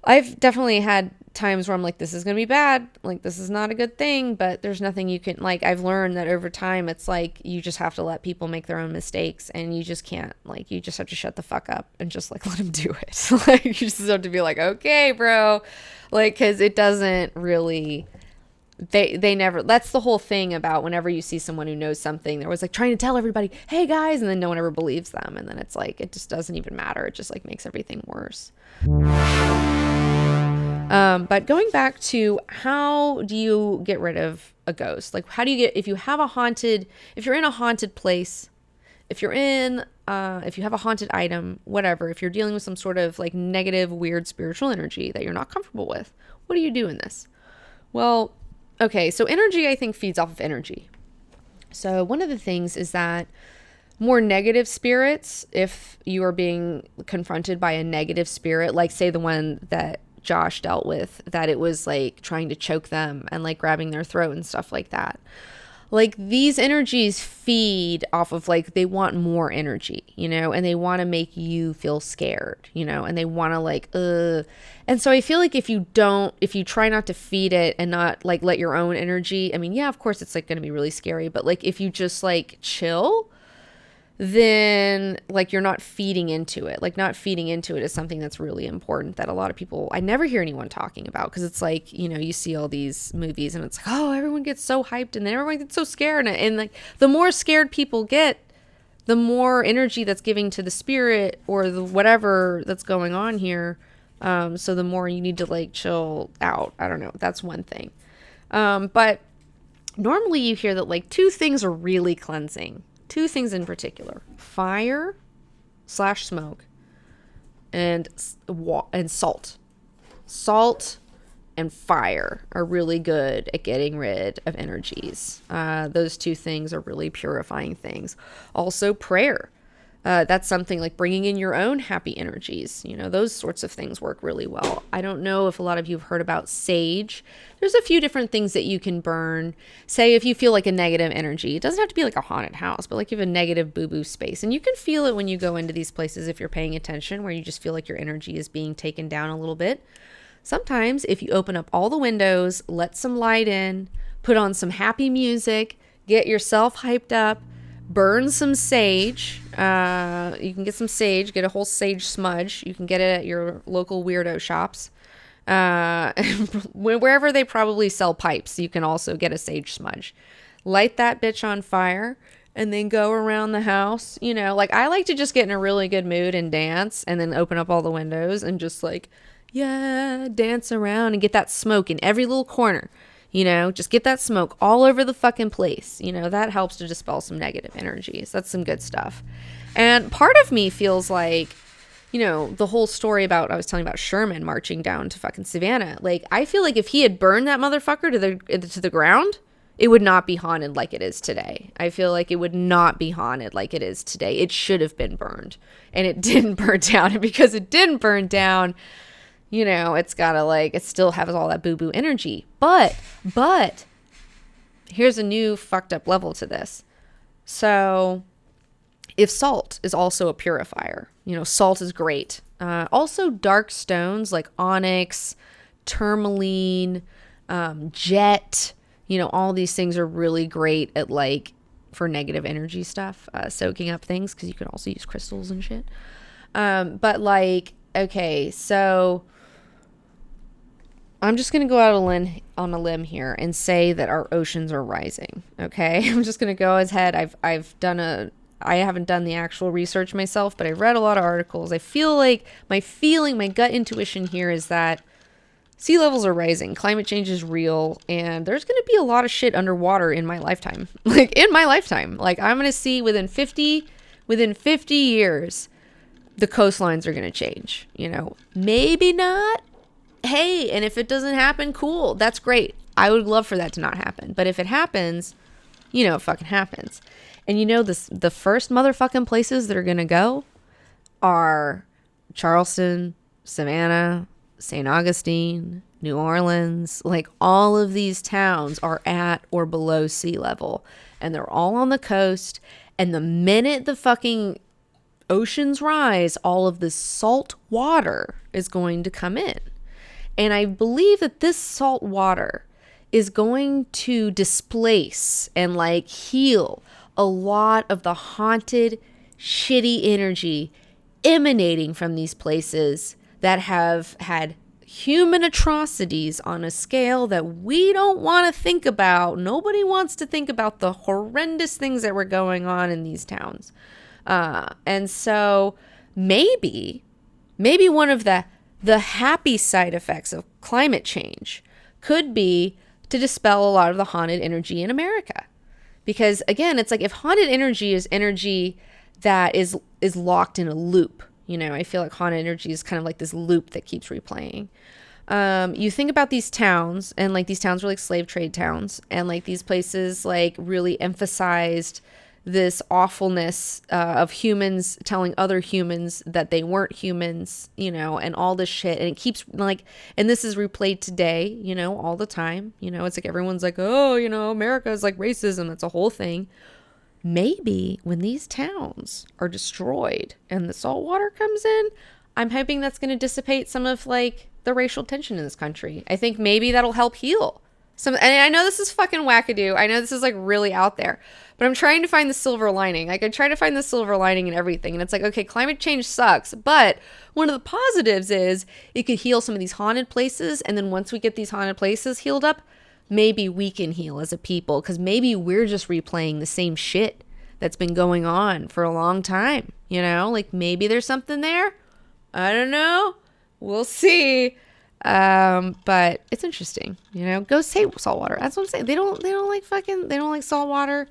I've definitely had times where I'm like, this is going to be bad. Like, this is not a good thing, but there's nothing you can, like, I've learned that over time, it's like, you just have to let people make their own mistakes, and you just can't, like, you just have to shut the fuck up and just, like, let them do it. Like, you just have to be like, okay, bro. Like, cause it doesn't really, they never, that's the whole thing about whenever you see someone who knows something, they're always like trying to tell everybody, hey guys, and then no one ever believes them. And then it's like, it just doesn't even matter. It just like makes everything worse. But going back to, how do you get rid of a ghost? Like, how do you get, if you're in a haunted place, if you have a haunted item, whatever, if you're dealing with some sort of like negative, weird spiritual energy that you're not comfortable with, what do you do in this? Well, okay, so energy, I think, feeds off of energy. So one of the things is that more negative spirits, if you are being confronted by a negative spirit, like say the one that Josh dealt with, that it was like trying to choke them and like grabbing their throat and stuff like that. Like, these energies feed off of, like, they want more energy, you know, and they want to make you feel scared, you know, and they want to like, And so I feel like if you try not to feed it and not like let your own energy, I mean, yeah, of course it's like going to be really scary, but like if you just like chill, then like you're not feeding into it. Like, not feeding into it is something that's really important that a lot of people, I never hear anyone talking about, because it's like, you know, you see all these movies and it's like, oh, everyone gets so hyped and then everyone gets so scared, and like the more scared people get, the more energy that's giving to the spirit or the whatever that's going on here. So the more you need to like chill out. I don't know. That's one thing. But normally you hear that like two things are really cleansing. Two things in particular: fire/smoke and salt. Salt and fire are really good at getting rid of energies. Those two things are really purifying things. Also prayer. That's something like bringing in your own happy energies. Those sorts of things work really well. I don't know if a lot of you have heard about sage. There's a few different things that you can burn. Say if you feel like a negative energy, it doesn't have to be like a haunted house, but like you have a negative boo-boo space. And you can feel it when you go into these places if you're paying attention, where you just feel like your energy is being taken down a little bit. Sometimes if you open up all the windows, let some light in, put on some happy music, get yourself hyped up, burn some sage. You can get some sage, get a whole sage smudge. You can get it at your local weirdo shops. Wherever they probably sell pipes, you can also get a sage smudge. Light that bitch on fire and then go around the house. Like I like to just get in a really good mood and dance, and then open up all the windows and just like, yeah, dance around and get that smoke in every little corner. Just get that smoke all over the fucking place. That helps to dispel some negative energies. That's some good stuff. And part of me feels like, the whole story about, I was telling about Sherman marching down to fucking Savannah. Like, I feel like if he had burned that motherfucker to the ground, it would not be haunted like it is today. I feel like it would not be haunted like it is today. It should have been burned. And it didn't burn down. And because it didn't burn down, it's gotta it still has all that boo-boo energy. But here's a new fucked up level to this. So if salt is also a purifier, salt is great. Also dark stones like onyx, tourmaline, jet, all these things are really great at for negative energy stuff, soaking up things, because you can also use crystals and shit. Okay, so I'm just going to go out on a limb here and say that our oceans are rising. Okay. I'm just going to go ahead. I haven't done the actual research myself, but I read a lot of articles. I feel like my gut intuition here is that sea levels are rising. Climate change is real. And there's going to be a lot of shit underwater in my lifetime. In my lifetime, I'm going to see within 50 years, the coastlines are going to change, maybe not. Hey, and if it doesn't happen, cool. That's great. I would love for that to not happen. But if it happens, it fucking happens. And the first motherfucking places that are going to go are Charleston, Savannah, St. Augustine, New Orleans. All of these towns are at or below sea level. And they're all on the coast. And the minute the fucking oceans rise, all of this salt water is going to come in. And I believe that this salt water is going to displace and heal a lot of the haunted, shitty energy emanating from these places that have had human atrocities on a scale that we don't want to think about. Nobody wants to think about the horrendous things that were going on in these towns. And so maybe one of the happy side effects of climate change could be to dispel a lot of the haunted energy in America. Because again, it's if haunted energy is energy that is locked in a loop, I feel like haunted energy is kind of like this loop that keeps replaying. You think about these towns, and these towns were slave trade towns, and these places really emphasized this awfulness of humans telling other humans that they weren't humans, and all this shit. And it keeps and this is replayed today, all the time. It's everyone's oh, America is racism. That's a whole thing. Maybe when these towns are destroyed and the salt water comes in, I'm hoping that's going to dissipate some of the racial tension in this country. I think maybe that'll help heal some. And I know this is fucking wackadoo. I know this is really out there. But I'm trying to find the silver lining. I try to find the silver lining in everything. And it's okay, climate change sucks. But one of the positives is it could heal some of these haunted places. And then once we get these haunted places healed up, maybe we can heal as a people. Because maybe we're just replaying the same shit that's been going on for a long time. Maybe there's something there. I don't know. We'll see. But it's interesting. Go say saltwater. That's what I'm saying. They don't like saltwater.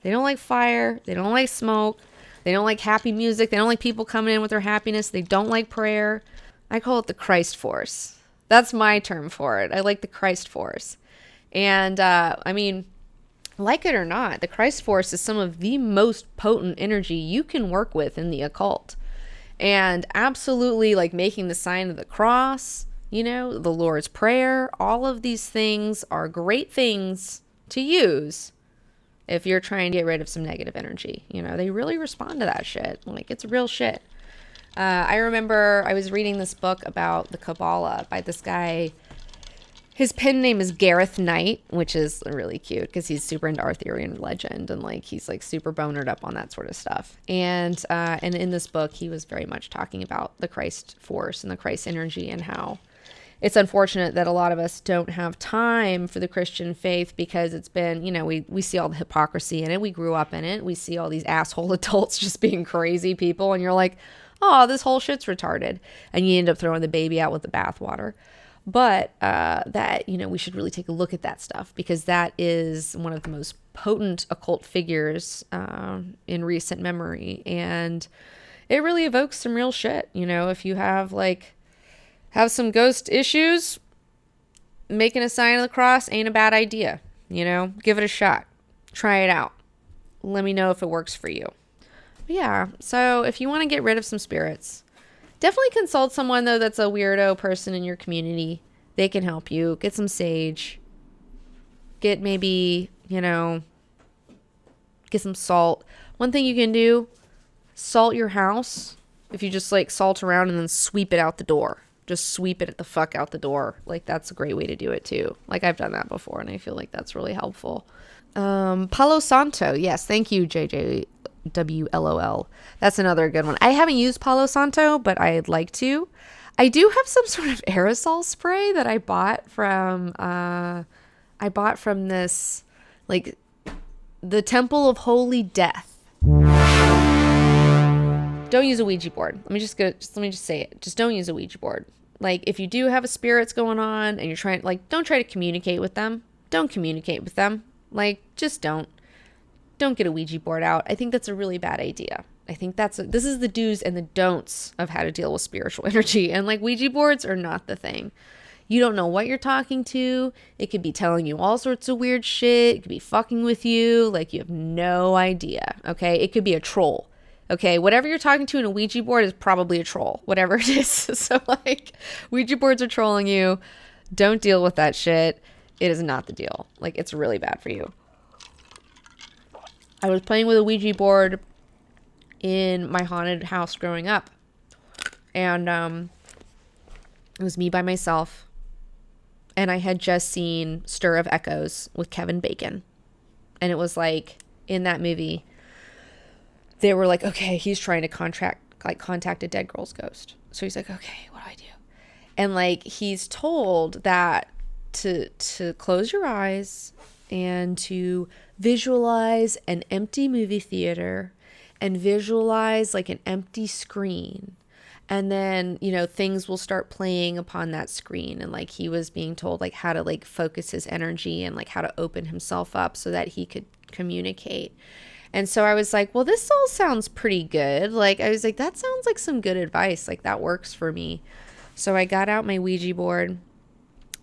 They don't like fire. They don't like smoke. They don't like happy music. They don't like people coming in with their happiness. They don't like prayer. I call it the Christ force. That's my term for it. I like the Christ force. And, like it or not, the Christ force is some of the most potent energy you can work with in the occult. And absolutely, like making the sign of the cross, you know, the Lord's Prayer, all of these things are great things to use if you're trying to get rid of some negative energy. You know, they really respond to that shit. Like, it's real shit. I remember I was reading this book about the Kabbalah by this guy. His pen name is Gareth Knight, which is really cute because he's super into Arthurian legend and like he's like super bonered up on that sort of stuff. And in this book, he was very much talking about the Christ force and the Christ energy and how it's unfortunate that a lot of us don't have time for the Christian faith because it's been, you know, we see all the hypocrisy in it. We grew up in it. We see all these asshole adults just being crazy people. And you're like, oh, this whole shit's retarded. And you end up throwing the baby out with the bathwater. But that, you know, we should really take a look at that stuff because that is one of the most potent occult figures in recent memory. And it really evokes some real shit. You know, if you have some ghost issues, making a sign of the cross ain't a bad idea. You know, give it a shot. Try it out. Let me know if it works for you. But yeah, so if you want to get rid of some spirits, definitely consult someone, though, that's a weirdo person in your community. They can help you. Get some sage. Get maybe, you know, get some salt. One thing you can do, salt your house. If you just, like, salt around and then sweep it out the door. Just sweep it the fuck out the door. Like, that's a great way to do it, too. Like, I've done that before, and I feel like that's really helpful. Palo Santo. Yes, thank you, JJWLOL. That's another good one. I haven't used Palo Santo, but I'd like to. I do have some sort of aerosol spray that I bought from this, like, the Temple of Holy Death. Don't use a Ouija board. Let me just say it. Just don't use a Ouija board. Like, if you do have a spirits going on and you're trying, like, don't try to communicate with them. Don't communicate with them. Like, just don't get a Ouija board out. I think that's a really bad idea. I think this is the do's and the don'ts of how to deal with spiritual energy. And like, Ouija boards are not the thing. You don't know what you're talking to. It could be telling you all sorts of weird shit. It could be fucking with you. Like, you have no idea. Okay. It could be a troll. Okay. Whatever you're talking to in a Ouija board is probably a troll, whatever it is. So like, Ouija boards are trolling you. Don't deal with that shit. It is not the deal. Like, it's really bad for you. I was playing with a Ouija board in my haunted house growing up. And it was me by myself. And I had just seen Stir of Echoes with Kevin Bacon. And it was like, in that movie, they were like, okay, he's trying to contact a dead girl's ghost. So he's like, okay, what do I do? And like, he's told that to close your eyes and to visualize an empty movie theater and visualize like an empty screen. And then, you know, things will start playing upon that screen. And like, he was being told like how to like focus his energy and like how to open himself up so that he could communicate. And so I was like, well, this all sounds pretty good. Like, I was like, that sounds like some good advice. Like, that works for me. So I got out my Ouija board.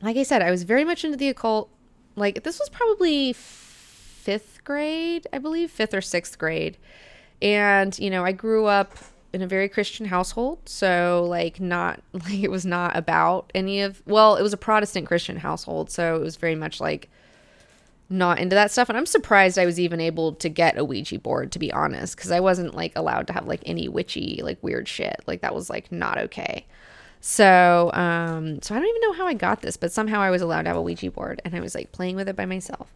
Like I said, I was very much into the occult. Like, this was probably 5th grade, I believe, 5th or 6th grade. And, you know, I grew up in a very Christian household. So, like, it was not about it was a Protestant Christian household. So it was very much, like, not into that stuff. And I'm surprised I was even able to get a Ouija board, to be honest. Because I wasn't, like, allowed to have, like, any witchy, like, weird shit. Like, that was, like, not okay. So I don't even know how I got this. But somehow I was allowed to have a Ouija board. And I was, like, playing with it by myself.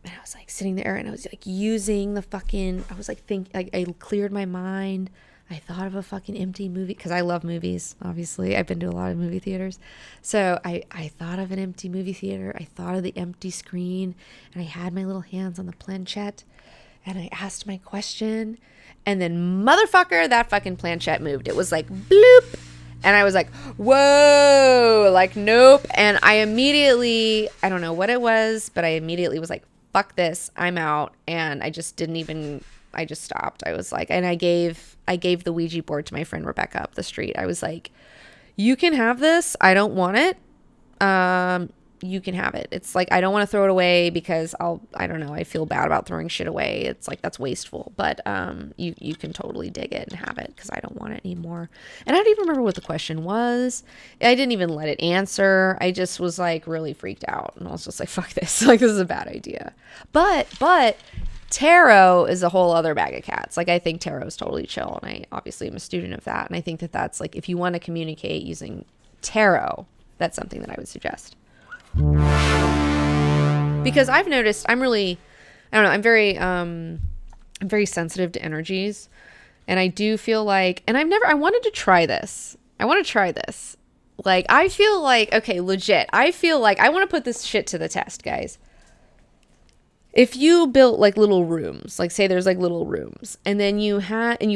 And I was like sitting there and I was like using I was like I cleared my mind. I thought of a fucking empty movie because I love movies. Obviously, I've been to a lot of movie theaters. So I thought of an empty movie theater. I thought of the empty screen and I had my little hands on the planchette and I asked my question and then motherfucker, that fucking planchette moved. It was like bloop. And I was like, whoa, like, nope. And I immediately, I don't know what it was, but I immediately was like, fuck this, I'm out. And I just I just stopped. I was like, and I gave the Ouija board to my friend Rebecca up the street. I was like, you can have this. I don't want it. you can have it. It's like, I don't want to throw it away because I don't know, I feel bad about throwing shit away. It's like, that's wasteful, but you can totally dig it and have it because I don't want it anymore. And I don't even remember what the question was. I didn't even let it answer. I just was like really freaked out, and I was just like, fuck this. Like, this is a bad idea. But tarot is a whole other bag of cats. Like, I think tarot is totally chill, and I obviously am a student of that. And I think that that's like, if you want to communicate using tarot, that's something that I would suggest. Because I've noticed I'm very sensitive to energies, and I do feel like, and I wanted to try this. Like, I feel like, okay, legit, I feel like I want to put this shit to the test, guys. If you built like little rooms, like say there's like little rooms, and then you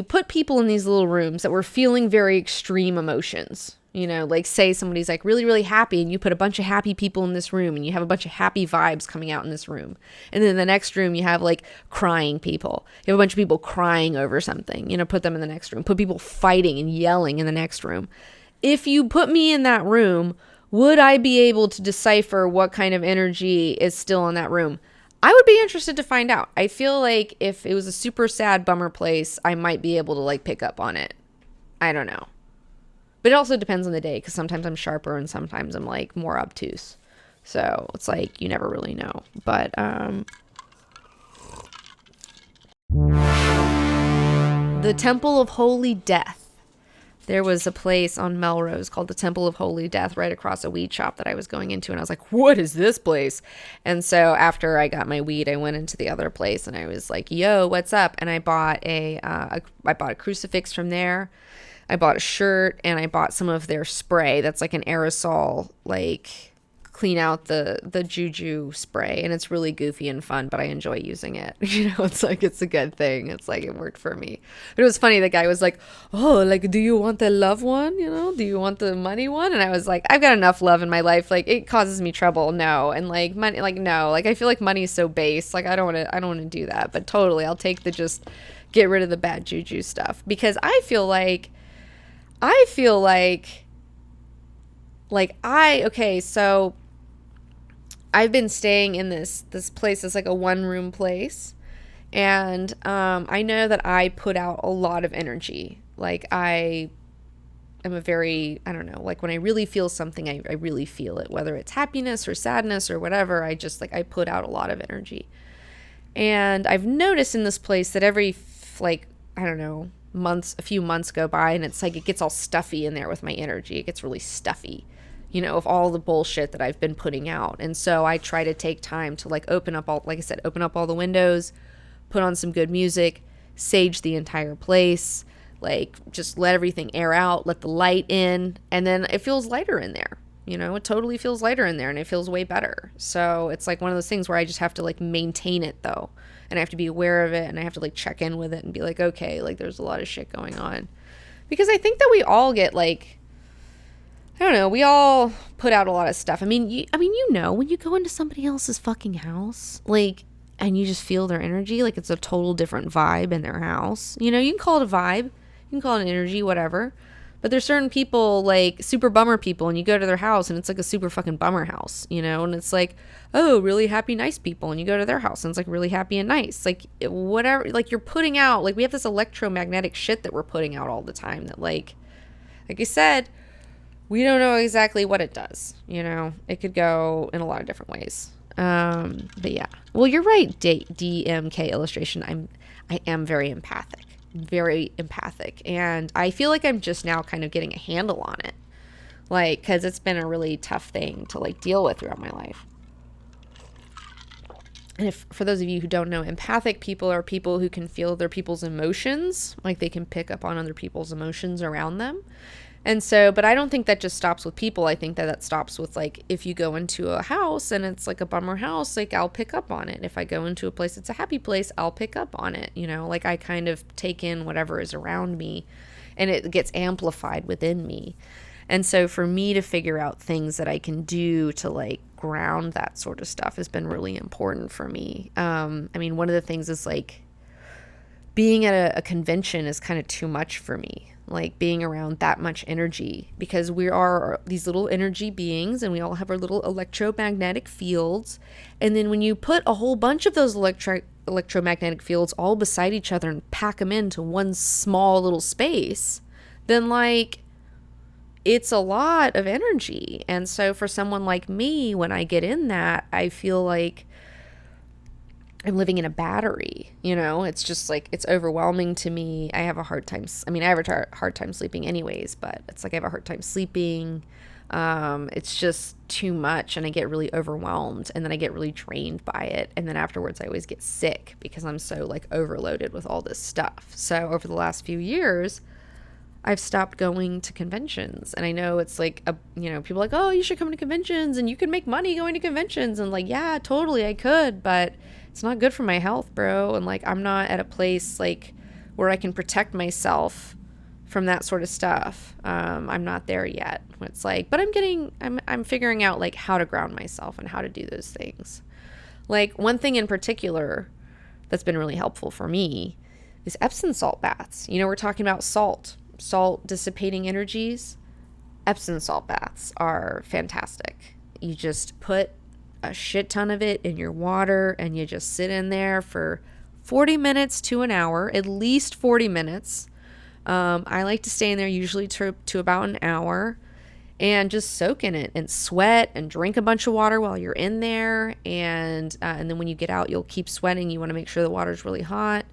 put people in these little rooms that were feeling very extreme emotions, you know, like say somebody's like really, really happy, and you put a bunch of happy people in this room, and you have a bunch of happy vibes coming out in this room. And then in the next room, you have like crying people. You have a bunch of people crying over something, you know, put them in the next room. Put people fighting and yelling in the next room. If you put me in that room, would I be able to decipher what kind of energy is still in that room? I would be interested to find out. I feel like if it was a super sad bummer place, I might be able to like pick up on it. I don't know. But it also depends on the day, because sometimes I'm sharper and sometimes I'm like more obtuse. So it's like, you never really know. But the Temple of Holy Death. There was a place on Melrose called the Temple of Holy Death right across a weed shop that I was going into. And I was like, what is this place? And so after I got my weed, I went into the other place and I was like, yo, what's up? And I bought I bought a crucifix from there. I bought a shirt, and I bought some of their spray. That's like an aerosol, like clean out the juju spray. And it's really goofy and fun, but I enjoy using it. You know, it's like, it's a good thing. It's like, it worked for me. But it was funny. The guy was like, oh, like, do you want the love one? You know, do you want the money one? And I was like, I've got enough love in my life. Like, it causes me trouble. No. And like money, like, no, like, I feel like money is so base. Like, I don't want to do that, but totally. I'll take the, just get rid of the bad juju stuff, because I feel like, okay, so I've been staying in this place. It's like a one-room place, and I know that I put out a lot of energy. Like, I am a very, I don't know, like when I really feel something, I really feel it, whether it's happiness or sadness or whatever. I just like, I put out a lot of energy. And I've noticed in this place that every like, I don't know, a few months go by, and it's like, it gets all stuffy in there with my energy. It gets really stuffy, you know, of all the bullshit that I've been putting out. And so I try to take time to like open up all the windows, put on some good music, sage the entire place, like just let everything air out, let the light in, and then it feels lighter in there. You know, it totally feels lighter in there, and it feels way better. So it's like one of those things where I just have to like maintain it though. And I have to be aware of it, and I have to like check in with it and be like, okay, like there's a lot of shit going on. Because I think that we all get like, I don't know, we all put out a lot of stuff. I mean, you know, when you go into somebody else's fucking house, like, and you just feel their energy, like it's a total different vibe in their house. You know, you can call it a vibe, you can call it an energy, whatever. But there's certain people, like super bummer people, and you go to their house and it's like a super fucking bummer house, you know? And it's like, oh, really happy, nice people. And you go to their house and it's like really happy and nice. Like whatever, like you're putting out, like we have this electromagnetic shit that we're putting out all the time that like I said, we don't know exactly what it does, you know? It could go in a lot of different ways. But yeah. Well, you're right, DMK illustration. I am very empathic. And I feel like I'm just now kind of getting a handle on it, like, because it's been a really tough thing to like deal with throughout my life. And if, for those of you who don't know, empathic people are people who can feel other people's emotions, like they can pick up on other people's emotions around them. And so, but I don't think that just stops with people. I think that stops with like, if you go into a house and it's like a bummer house, like I'll pick up on it. If I go into a place that's a happy place, I'll pick up on it. You know, like I kind of take in whatever is around me, and it gets amplified within me. And so for me to figure out things that I can do to like ground that sort of stuff has been really important for me. I mean, one of the things is like being at a convention is kind of too much for me. like being around that much energy, because we are these little energy beings and we all have our little electromagnetic fields. And then when you put a whole bunch of those electromagnetic fields all beside each other and pack them into one small little space, then like it's a lot of energy. And so for someone like me, when I get in that, I feel like I'm living in a battery, you know. It's just like, it's overwhelming to me. I have a hard time. I mean, I have a hard time sleeping anyways, but it's like I have a hard time sleeping. It's just too much, and I get really overwhelmed, and then I get really drained by it. And then afterwards I always get sick because I'm so like overloaded with all this stuff. So over the last few years, I've stopped going to conventions. And I know it's like, people are like, oh, you should come to conventions and you can make money going to conventions. And like, yeah, totally, I could, but it's not good for my health, bro. And like, I'm not at a place like where I can protect myself from that sort of stuff. I'm not there yet. It's like, but I'm figuring out like how to ground myself and how to do those things. Like one thing in particular that's been really helpful for me is Epsom salt baths. You know, we're talking about salt dissipating energies. Epsom salt baths are fantastic. You just put a shit ton of it in your water and you just sit in there for 40 minutes to an hour, at least 40 minutes. I like to stay in there usually to about an hour and just soak in it and sweat and drink a bunch of water while you're in there. And then when you get out, you'll keep sweating. You want to make sure the water's really hot.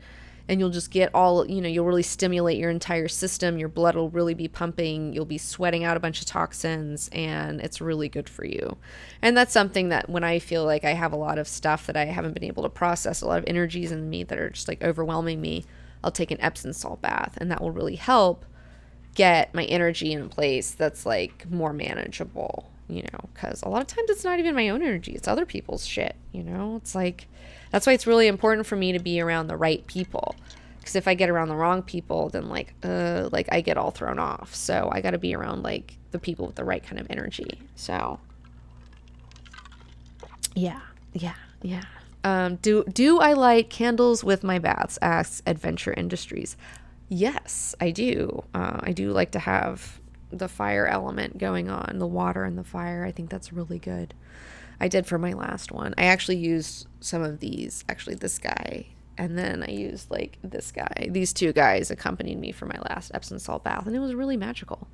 And you'll just get you'll really stimulate your entire system. Your blood will really be pumping. You'll be sweating out a bunch of toxins, and it's really good for you. And that's something that when I feel like I have a lot of stuff that I haven't been able to process, a lot of energies in me that are just like overwhelming me, I'll take an Epsom salt bath, and that will really help get my energy in a place that's like more manageable, because a lot of times it's not even my own energy. It's other people's shit, It's like, that's why it's really important for me to be around the right people. Because if I get around the wrong people, then like I get all thrown off. So I got to be around like the people with the right kind of energy. So yeah. Do I light candles with my baths? Asks Adventure Industries. Yes, I do. I do like to have the fire element going on, the water and the fire. I think that's really good. I did for my last one. I actually used some of these, actually this guy, and then I used like this guy. These two guys accompanied me for my last Epsom salt bath, and it was really magical.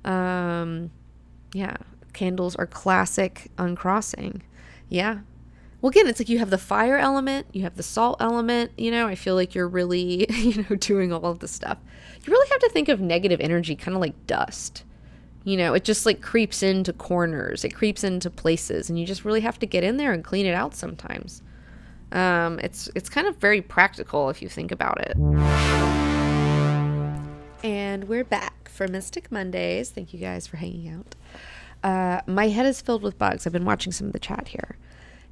Yeah, candles are classic uncrossing. Yeah. Well, again, it's like you have the fire element, you have the salt element, I feel like you're really, doing all of this stuff. You really have to think of negative energy kind of like dust. It just like creeps into corners, it creeps into places, and you just really have to get in there and clean it out sometimes. It's kind of very practical if you think about it. And we're back for Mystic Mondays. Thank you guys for hanging out. My head is filled with bugs. I've been watching some of the chat here.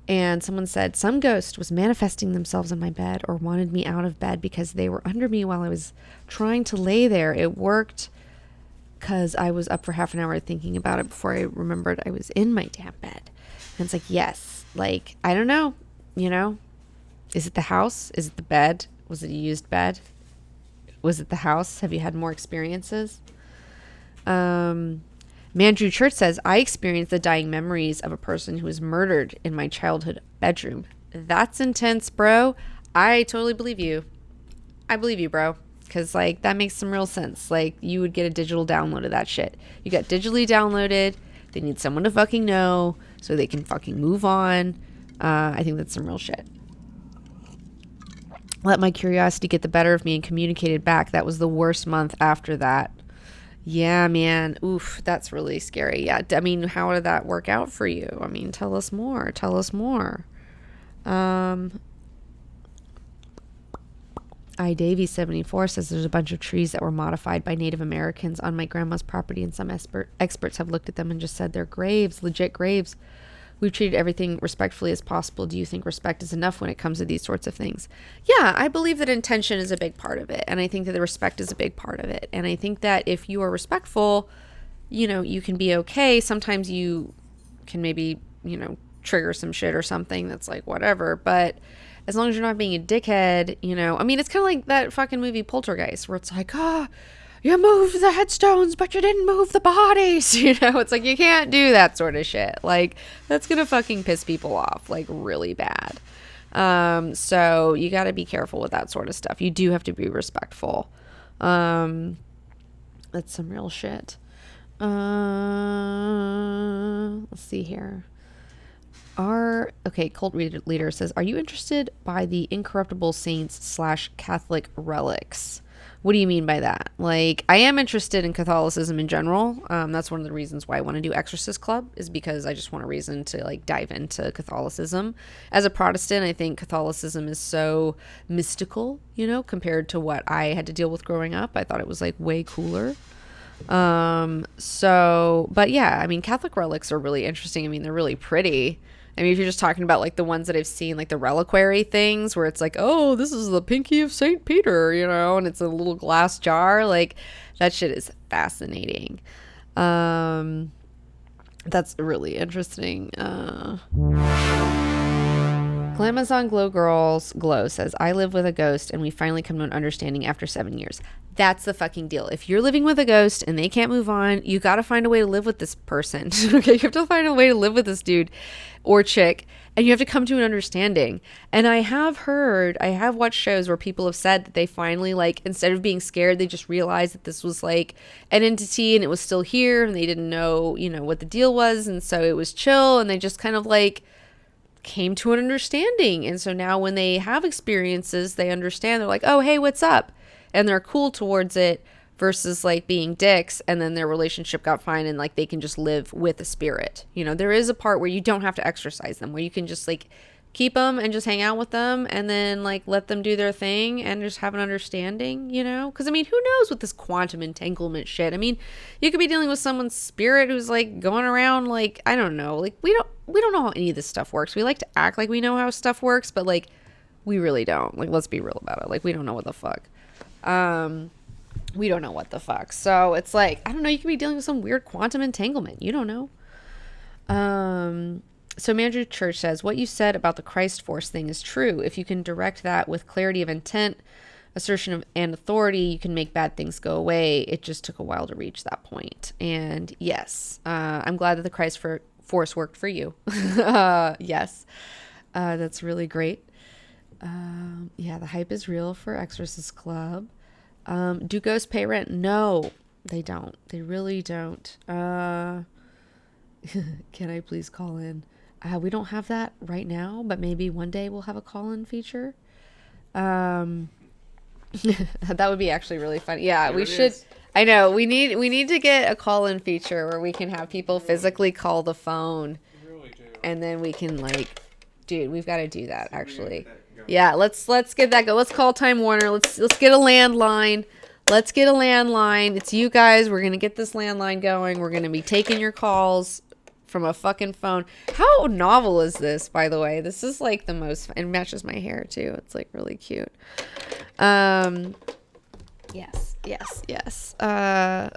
And someone said, some ghost was manifesting themselves in my bed or wanted me out of bed because they were under me while I was trying to lay there. It worked because I was up for half an hour thinking about it before I remembered I was in my damn bed. And it's like, yes, like, I don't know, is it the house? Is it the bed? Was it a used bed? Was it the house? Have you had more experiences? Mandrew Church says, I experienced the dying memories of a person who was murdered in my childhood bedroom. That's intense, bro. I totally believe you. I believe you, bro. Because, like, that makes some real sense. Like, you would get a digital download of that shit. You got digitally downloaded. They need someone to fucking know so they can fucking move on. I think that's some real shit. Let my curiosity get the better of me and communicated back. That was the worst month after that. Yeah, man. Oof, that's really scary. Yeah, I mean, how did that work out for you? I mean, tell us more. Davy74 says there's a bunch of trees that were modified by Native Americans on my grandma's property, and some experts have looked at them and just said they're graves, legit graves. We've treated everything respectfully as possible. Do you think respect is enough when it comes to these sorts of things? Yeah, I believe that intention is a big part of it. And I think that the respect is a big part of it. And I think that if you are respectful, you can be okay. Sometimes you can maybe, trigger some shit or something that's like whatever. But as long as you're not being a dickhead, I mean, it's kind of like that fucking movie Poltergeist where it's like, you moved the headstones, but you didn't move the bodies. You know, it's like, you can't do that sort of shit. Like, that's going to fucking piss people off, like, really bad. So you got to be careful with that sort of stuff. You do have to be respectful. That's some real shit. Let's see here. Cult leader says, are you interested by the incorruptible saints / Catholic relics? What do you mean by that? Like, I am interested in Catholicism in general. That's one of the reasons why I want to do Exorcist Club, is because I just want a reason to like dive into Catholicism. As a Protestant, I think Catholicism is so mystical, you know, compared to what I had to deal with growing up. I thought it was like way cooler. But yeah, I mean, Catholic relics are really interesting. I mean, they're really pretty. I mean, if you're just talking about like the ones that I've seen, like the reliquary things where it's like, oh, this is the pinky of St. Peter, you know, and it's a little glass jar. Like, that shit is fascinating. That's really interesting. Glamazon Glow says, I live with a ghost and we finally come to an understanding after 7 years. That's the fucking deal. If you're living with a ghost and they can't move on, you got to find a way to live with this person. Okay, you have to find a way to live with this dude or chick, and you have to come to an understanding. And I have watched shows where people have said that they finally, like, instead of being scared, they just realized that this was like an entity and it was still here and they didn't know, you know, what the deal was. And so it was chill and they just kind of like came to an understanding. And so now when they have experiences, they understand. They're like, oh, hey, what's up? And they're cool towards it, versus like being dicks and then their relationship got fine and like they can just live with a spirit. You know, there is a part where you don't have to exorcise them, where you can just like keep them and just hang out with them and then like let them do their thing and just have an understanding, you know? Because I mean, who knows with this quantum entanglement shit? I mean, you could be dealing with someone's spirit who's like going around like, I don't know, like we don't know how any of this stuff works. We like to act like we know how stuff works, but like we really don't. Like, let's be real about it. Like, we don't know what the fuck. We don't know what the fuck. So it's like, I don't know, you could be dealing with some weird quantum entanglement. You don't know. So Manager Church says, what you said about the Christ Force thing is true. If you can direct that with clarity of intent, assertion of and authority, you can make bad things go away. It just took a while to reach that point. And yes, I'm glad that the Christ Force worked for you. Yes, that's really great. Yeah, the hype is real for Exorcist Club. Do ghosts pay rent? No, they don't. They really don't. Can I please call in? We don't have that right now, but maybe one day we'll have a call-in feature. That would be actually really fun. Yeah, we should. I know we need to get a call-in feature where we can have people physically call the phone, really do. And then we can like, dude, we've got to do that actually. Yeah, let's get that go. Let's call Time Warner. Let's get a landline. Let's get a landline. It's you guys. We're gonna get this landline going. We're gonna be taking your calls from a fucking phone. How novel is this, by the way? This is like the most. It matches my hair too. It's like really cute. Yes. Okay. I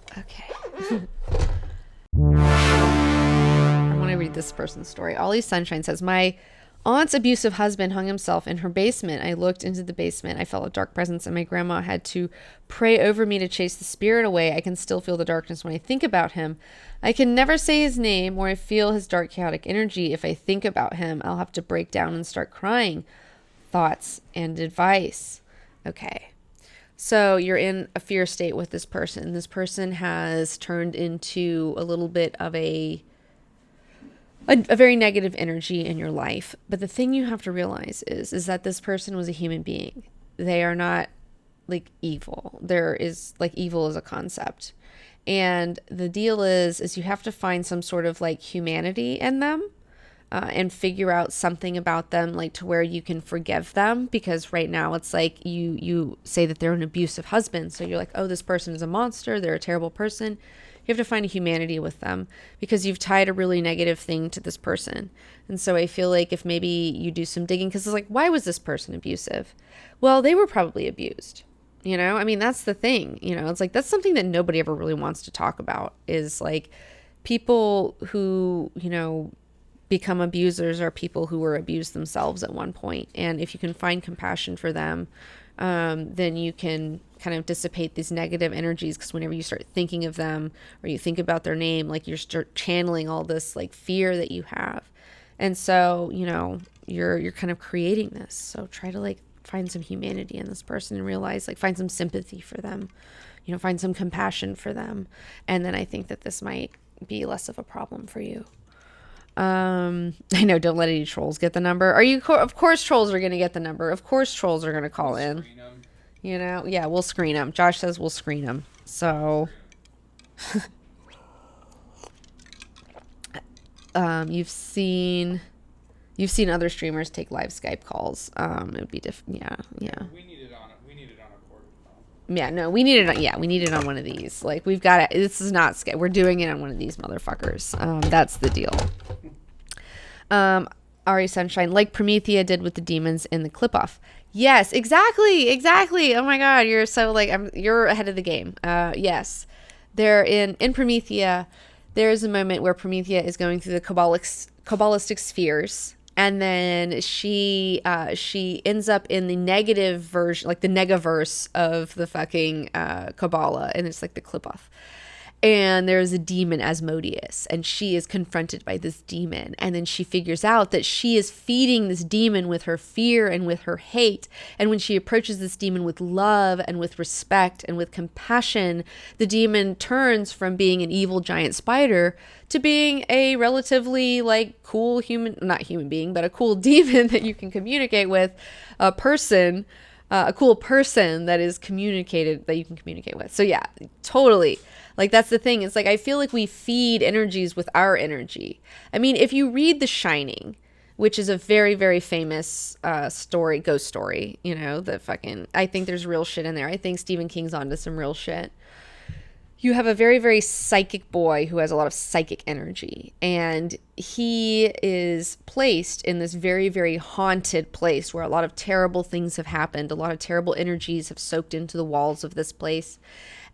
want to read this person's story. Ollie Sunshine says, my aunt's abusive husband hung himself in her basement. I looked into the basement. I felt a dark presence, and my grandma had to pray over me to chase the spirit away. I can still feel the darkness when I think about him. I can never say his name, or I feel his dark, chaotic energy. If I think about him, I'll have to break down and start crying. Thoughts and advice. Okay. So you're in a fear state with this person. This person has turned into a little bit of a very negative energy in your life. But the thing you have to realize is that this person was a human being. They are not like evil. There is like evil as a concept. And the deal is you have to find some sort of like humanity in them, and figure out something about them, like to where you can forgive them. Because right now it's like you say that they're an abusive husband. So you're like, oh, this person is a monster. They're a terrible person. You have to find a humanity with them because you've tied a really negative thing to this person. And so I feel like if maybe you do some digging, because it's like, why was this person abusive? Well, they were probably abused. You know, I mean, that's the thing. You know, it's like, that's something that nobody ever really wants to talk about, is like people who, you know, become abusers are people who were abused themselves at one point. And if you can find compassion for them, then you can kind of dissipate these negative energies, because whenever you start thinking of them or you think about their name, like you start channeling all this like fear that you have. And so, you know, you're kind of creating this. So try to like find some humanity in this person and realize, like, find some sympathy for them, you know, find some compassion for them. And then I think that this might be less of a problem for you. I know, don't let any trolls get the number. Of course trolls are going to get the number. Of course trolls are going to call in. You know, yeah, we'll screen them. Josh says we'll screen them. So, you've seen other streamers take live Skype calls. It would be different. Yeah. We need it on a recorded phone. Yeah, no, we need it on one of these. Like, we've got it. This is not Skype. We're doing it on one of these motherfuckers. That's the deal. Ari Sunshine, like Promethea did with the demons in the clip-off. Yes, exactly. Oh my God, you're so like, you're ahead of the game. Yes, they're in Promethea. There is a moment where Promethea is going through the Kabbalistic spheres, and then she ends up in the negative version, like the negaverse of the fucking Kabbalah, and it's like the clip-off. And there's a demon, Asmodeus, and she is confronted by this demon. And then she figures out that she is feeding this demon with her fear and with her hate. And when she approaches this demon with love and with respect and with compassion, the demon turns from being an evil giant spider to being a relatively like cool not human being, but a cool demon that you can communicate with, a cool person that you can communicate with. So yeah, totally. Like, that's the thing. It's like, I feel like we feed energies with our energy. I mean, if you read The Shining, which is a very, very famous ghost story, you know, I think there's real shit in there. I think Stephen King's onto some real shit. You have a very, very psychic boy who has a lot of psychic energy, and he is placed in this very, very haunted place where a lot of terrible things have happened. A lot of terrible energies have soaked into the walls of this place.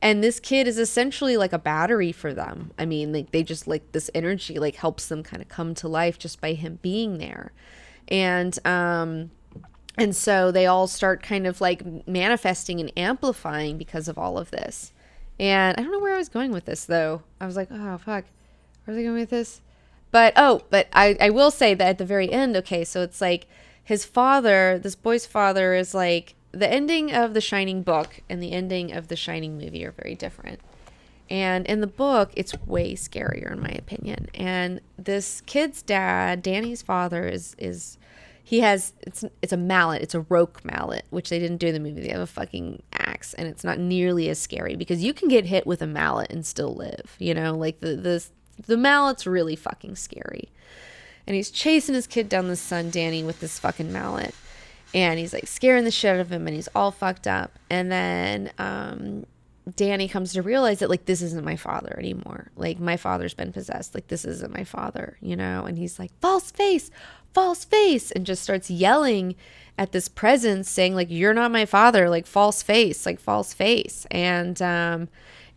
And this kid is essentially like a battery for them. I mean, like, they just like this energy like helps them kind of come to life just by him being there. And so they all start kind of like manifesting and amplifying because of all of this. And I don't know where I was going with this though. I was like, oh fuck, where was I going with this? But I will say that at the very end, okay, so it's like his father, this boy's father, is like, the ending of the Shining book and the ending of the Shining movie are very different. And in the book, it's way scarier in my opinion. And this kid's dad, Danny's father, it's a mallet. It's a roque mallet, which they didn't do in the movie. They have a fucking axe, and it's not nearly as scary because you can get hit with a mallet and still live. You know, like the mallet's really fucking scary. And he's chasing his kid down the sun, Danny, with this fucking mallet. And he's like scaring the shit out of him, and he's all fucked up. And then Danny comes to realize that like, this isn't my father anymore. Like, my father's been possessed. Like, this isn't my father, you know? And he's like, false face, and just starts yelling at this presence saying like, you're not my father, like false face. And then,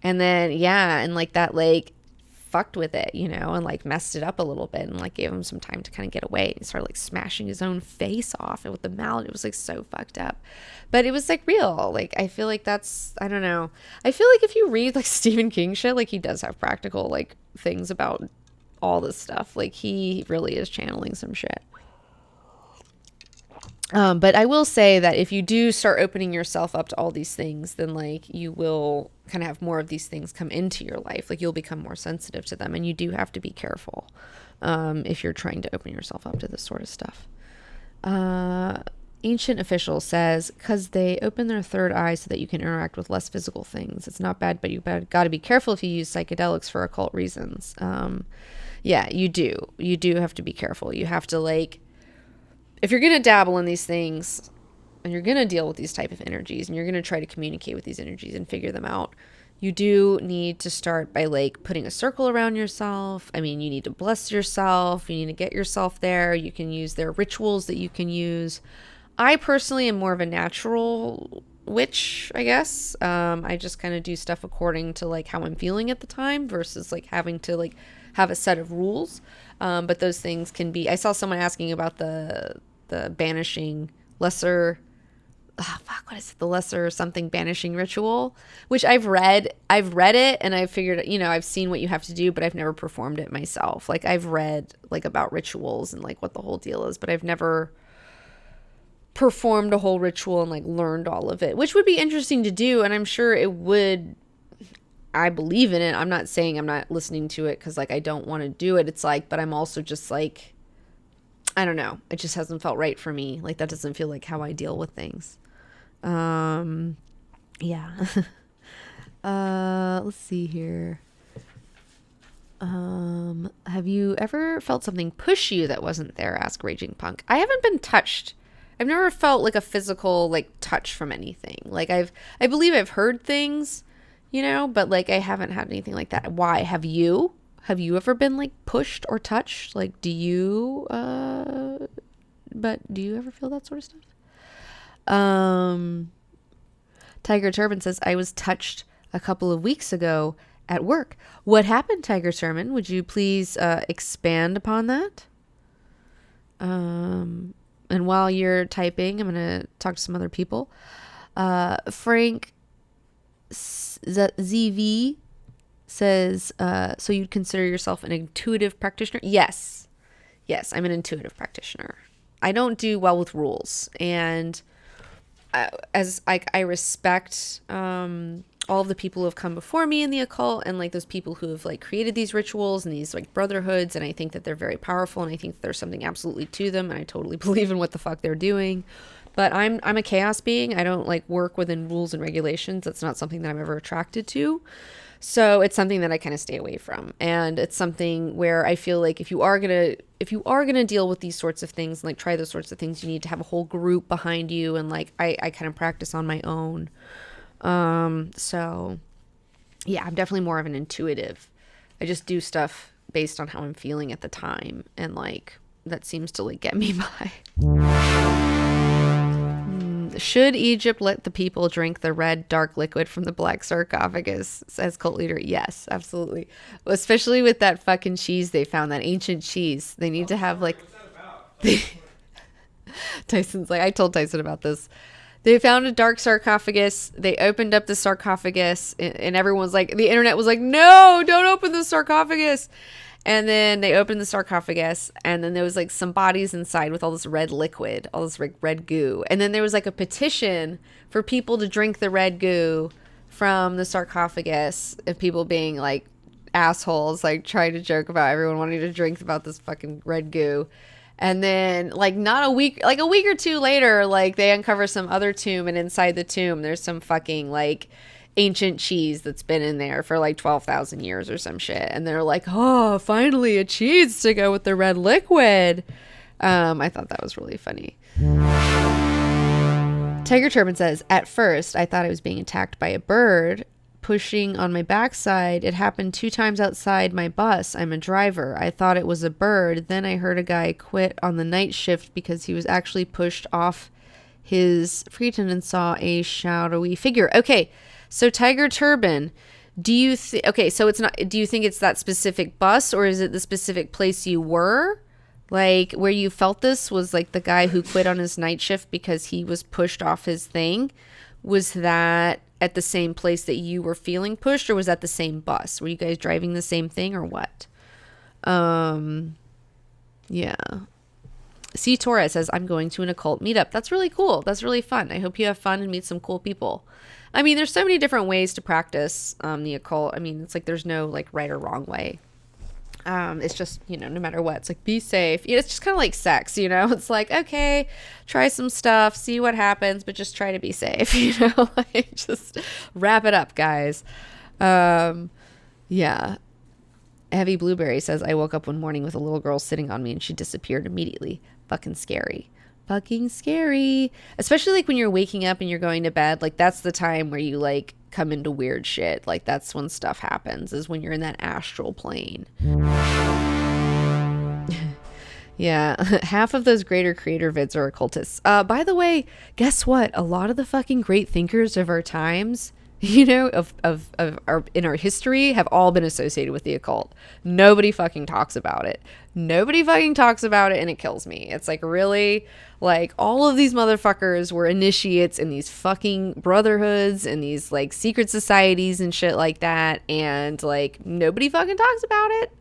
yeah. And like that, like, fucked with it, you know, and like messed it up a little bit and like gave him some time to kind of get away. He started like smashing his own face off, and with the mallet, it was like so fucked up, but it was like real. Like, I feel like I don't know. I feel like if you read like Stephen King shit, like he does have practical like things about all this stuff. Like, he really is channeling some shit. But I will say that if you do start opening yourself up to all these things, then like you will kind of have more of these things come into your life. Like, you'll become more sensitive to them, and you do have to be careful if you're trying to open yourself up to this sort of stuff. Ancient Official says, because they open their third eye so that you can interact with less physical things. It's not bad, but you got to be careful if you use psychedelics for occult reasons. Yeah, you do. You do have to be careful. You have to like, if you're going to dabble in these things and you're going to deal with these type of energies and you're going to try to communicate with these energies and figure them out, you do need to start by like putting a circle around yourself. I mean, you need to bless yourself. You need to get yourself there. You can use their rituals that you can use. I personally am more of a natural witch, I guess. I just kind of do stuff according to like how I'm feeling at the time versus like having to like have a set of rules. But those things can be, I saw someone asking about the banishing lesser what is it? The lesser something banishing ritual, which I've read it and I've figured, I've seen what you have to do, but I've never performed it myself. Like I've read like about rituals and like what the whole deal is, but I've never performed a whole ritual and like learned all of it, which would be interesting to do. And I'm sure it would, I believe in it. I'm not saying I'm not listening to it because like I don't want to do it. It's like, but I'm also just like, I don't know. It just hasn't felt right for me. Like that doesn't feel like how I deal with things. Yeah. Let's see here. Have you ever felt something push you that wasn't there? Ask Raging Punk. I haven't been touched. I've never felt like a physical like touch from anything. Like I believe I've heard things, but like I haven't had anything like that. Why? Have you ever been like pushed or touched? Like do you ever feel that sort of stuff? Tiger Turban says, I was touched a couple of weeks ago at work. What happened, Tiger Turban? Would you please expand upon that? And while you're typing, I'm going to talk to some other people. Frank ZV says, so you'd consider yourself an intuitive practitioner? Yes, I'm an intuitive practitioner. I don't do well with rules. And as I respect all of the people who have come before me in the occult and like those people who have like created these rituals and these like brotherhoods, and I think that they're very powerful and I think that there's something absolutely to them and I totally believe in what the fuck they're doing. But I'm a chaos being. I don't like work within rules and regulations. That's not something that I'm ever attracted to. So it's something that I kind of stay away from. And it's something where I feel like if you are going to deal with these sorts of things, and like try those sorts of things, you need to have a whole group behind you. And like, I kind of practice on my own. So yeah, I'm definitely more of an intuitive. I just do stuff based on how I'm feeling at the time. And like, that seems to like get me by. Should Egypt let the people drink the red dark liquid from the black sarcophagus, says cult leader? Yes, absolutely. Especially with that fucking cheese they found, that ancient cheese. They need to have like... Tyson's like, I told Tyson about this. They found a dark sarcophagus. They opened up the sarcophagus and everyone's like, the internet was like, no, don't open the sarcophagus. And then they opened the sarcophagus and then there was like some bodies inside with all this red liquid, all this red goo. And then there was like a petition for people to drink the red goo from the sarcophagus, of people being like assholes, like trying to joke about everyone wanting to drink about this fucking red goo. And then like a week or two later, like they uncover some other tomb, and inside the tomb there's some fucking like ancient cheese that's been in there for like 12,000 years or some shit. And they're like, oh, finally a cheese to go with the red liquid. I thought that was really funny. Tiger Turban says, at first I thought I was being attacked by a bird pushing on my backside. It happened 2 times outside my bus. I'm a driver. I thought it was a bird. Then I heard a guy quit on the night shift because he was actually pushed off his Freeton and saw a shadowy figure. Okay. So Tiger Turban, do you think it's that specific bus, or is it the specific place you were? Like where you felt this was like the guy who quit on his night shift because he was pushed off his thing. Was that at the same place that you were feeling pushed, or was that the same bus? Were you guys driving the same thing or what? Yeah. C. Torres says, I'm going to an occult meetup. That's really cool. That's really fun. I hope you have fun and meet some cool people. I mean, there's so many different ways to practice the occult. I mean, it's like there's no like right or wrong way. It's just, no matter what, it's like be safe. It's just kind of like sex, It's like, okay, try some stuff, see what happens, but just try to be safe, like just wrap it up, guys. Yeah. Heavy Blueberry says, I woke up one morning with a little girl sitting on me and she disappeared immediately. Fucking scary. Especially like when you're waking up and you're going to bed, like that's the time where you like come into weird shit. Like that's when stuff happens, is when you're in that astral plane. Yeah. Half of those greater creator vids are occultists. By the way, guess what? A lot of the fucking great thinkers of our times of our in our history have all been associated with the occult. Nobody fucking talks about it. Nobody fucking talks about it, and it kills me. It's like, really, like, all of these motherfuckers were initiates in these fucking brotherhoods and these like secret societies and shit like that, and like nobody fucking talks about it.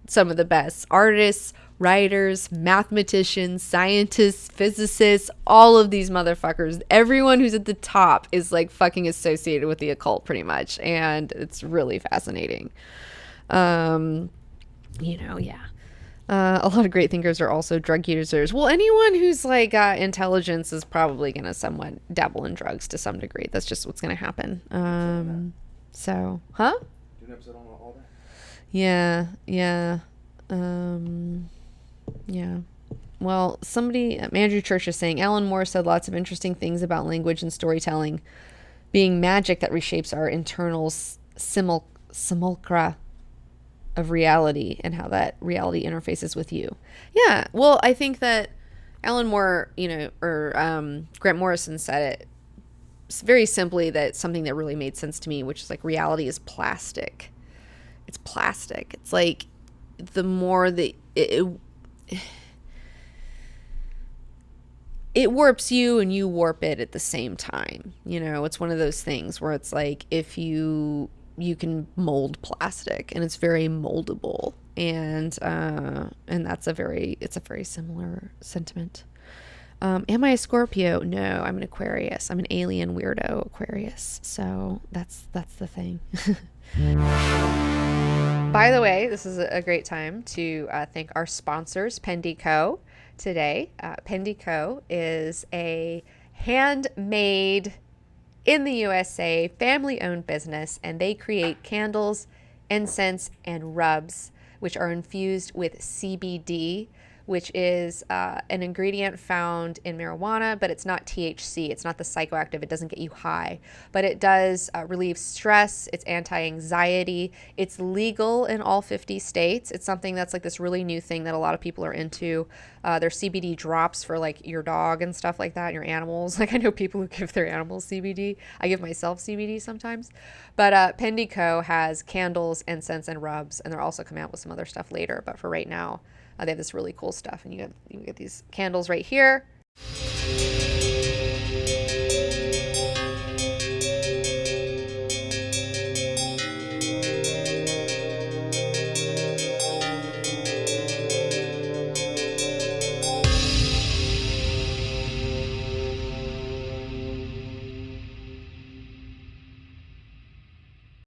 Some of the best artists, writers, mathematicians, scientists, physicists, all of these motherfuckers, everyone who's at the top is like fucking associated with the occult pretty much. And it's really fascinating. Yeah. A lot of great thinkers are also drug users. Well, anyone who's like got intelligence is probably going to somewhat dabble in drugs to some degree. That's just what's going to happen. So, huh? Do an episode on all that. Yeah. Yeah. Well, somebody, Andrew Church is saying, Alan Moore said lots of interesting things about language and storytelling being magic that reshapes our internal simulacra of reality and how that reality interfaces with you. Yeah. Well, I think that Alan Moore, or Grant Morrison said it very simply, that something that really made sense to me, which is like reality is plastic. It's plastic. It's like the more that it warps you and you warp it at the same time. It's one of those things where it's like, if you can mold plastic, and it's very moldable, and it's a very similar sentiment. Am I a Scorpio? No, I'm an Aquarius. I'm an alien weirdo Aquarius. So that's the thing. By the way, this is a great time to thank our sponsors, Pendico, today. Pendico is a handmade, in the USA, family-owned business, and they create candles, incense, and rubs, which are infused with CBD, which is an ingredient found in marijuana, but it's not THC. It's not the psychoactive. It doesn't get you high, but it does relieve stress. It's anti-anxiety. It's legal in all 50 states. It's something that's like this really new thing that a lot of people are into. There's CBD drops for like your dog and stuff like that, and your animals. Like, I know people who give their animals CBD. I give myself CBD sometimes. But Pendico has candles, incense, and rubs, and they're also coming out with some other stuff later. But for right now, they have this really cool stuff, and you get these candles right here.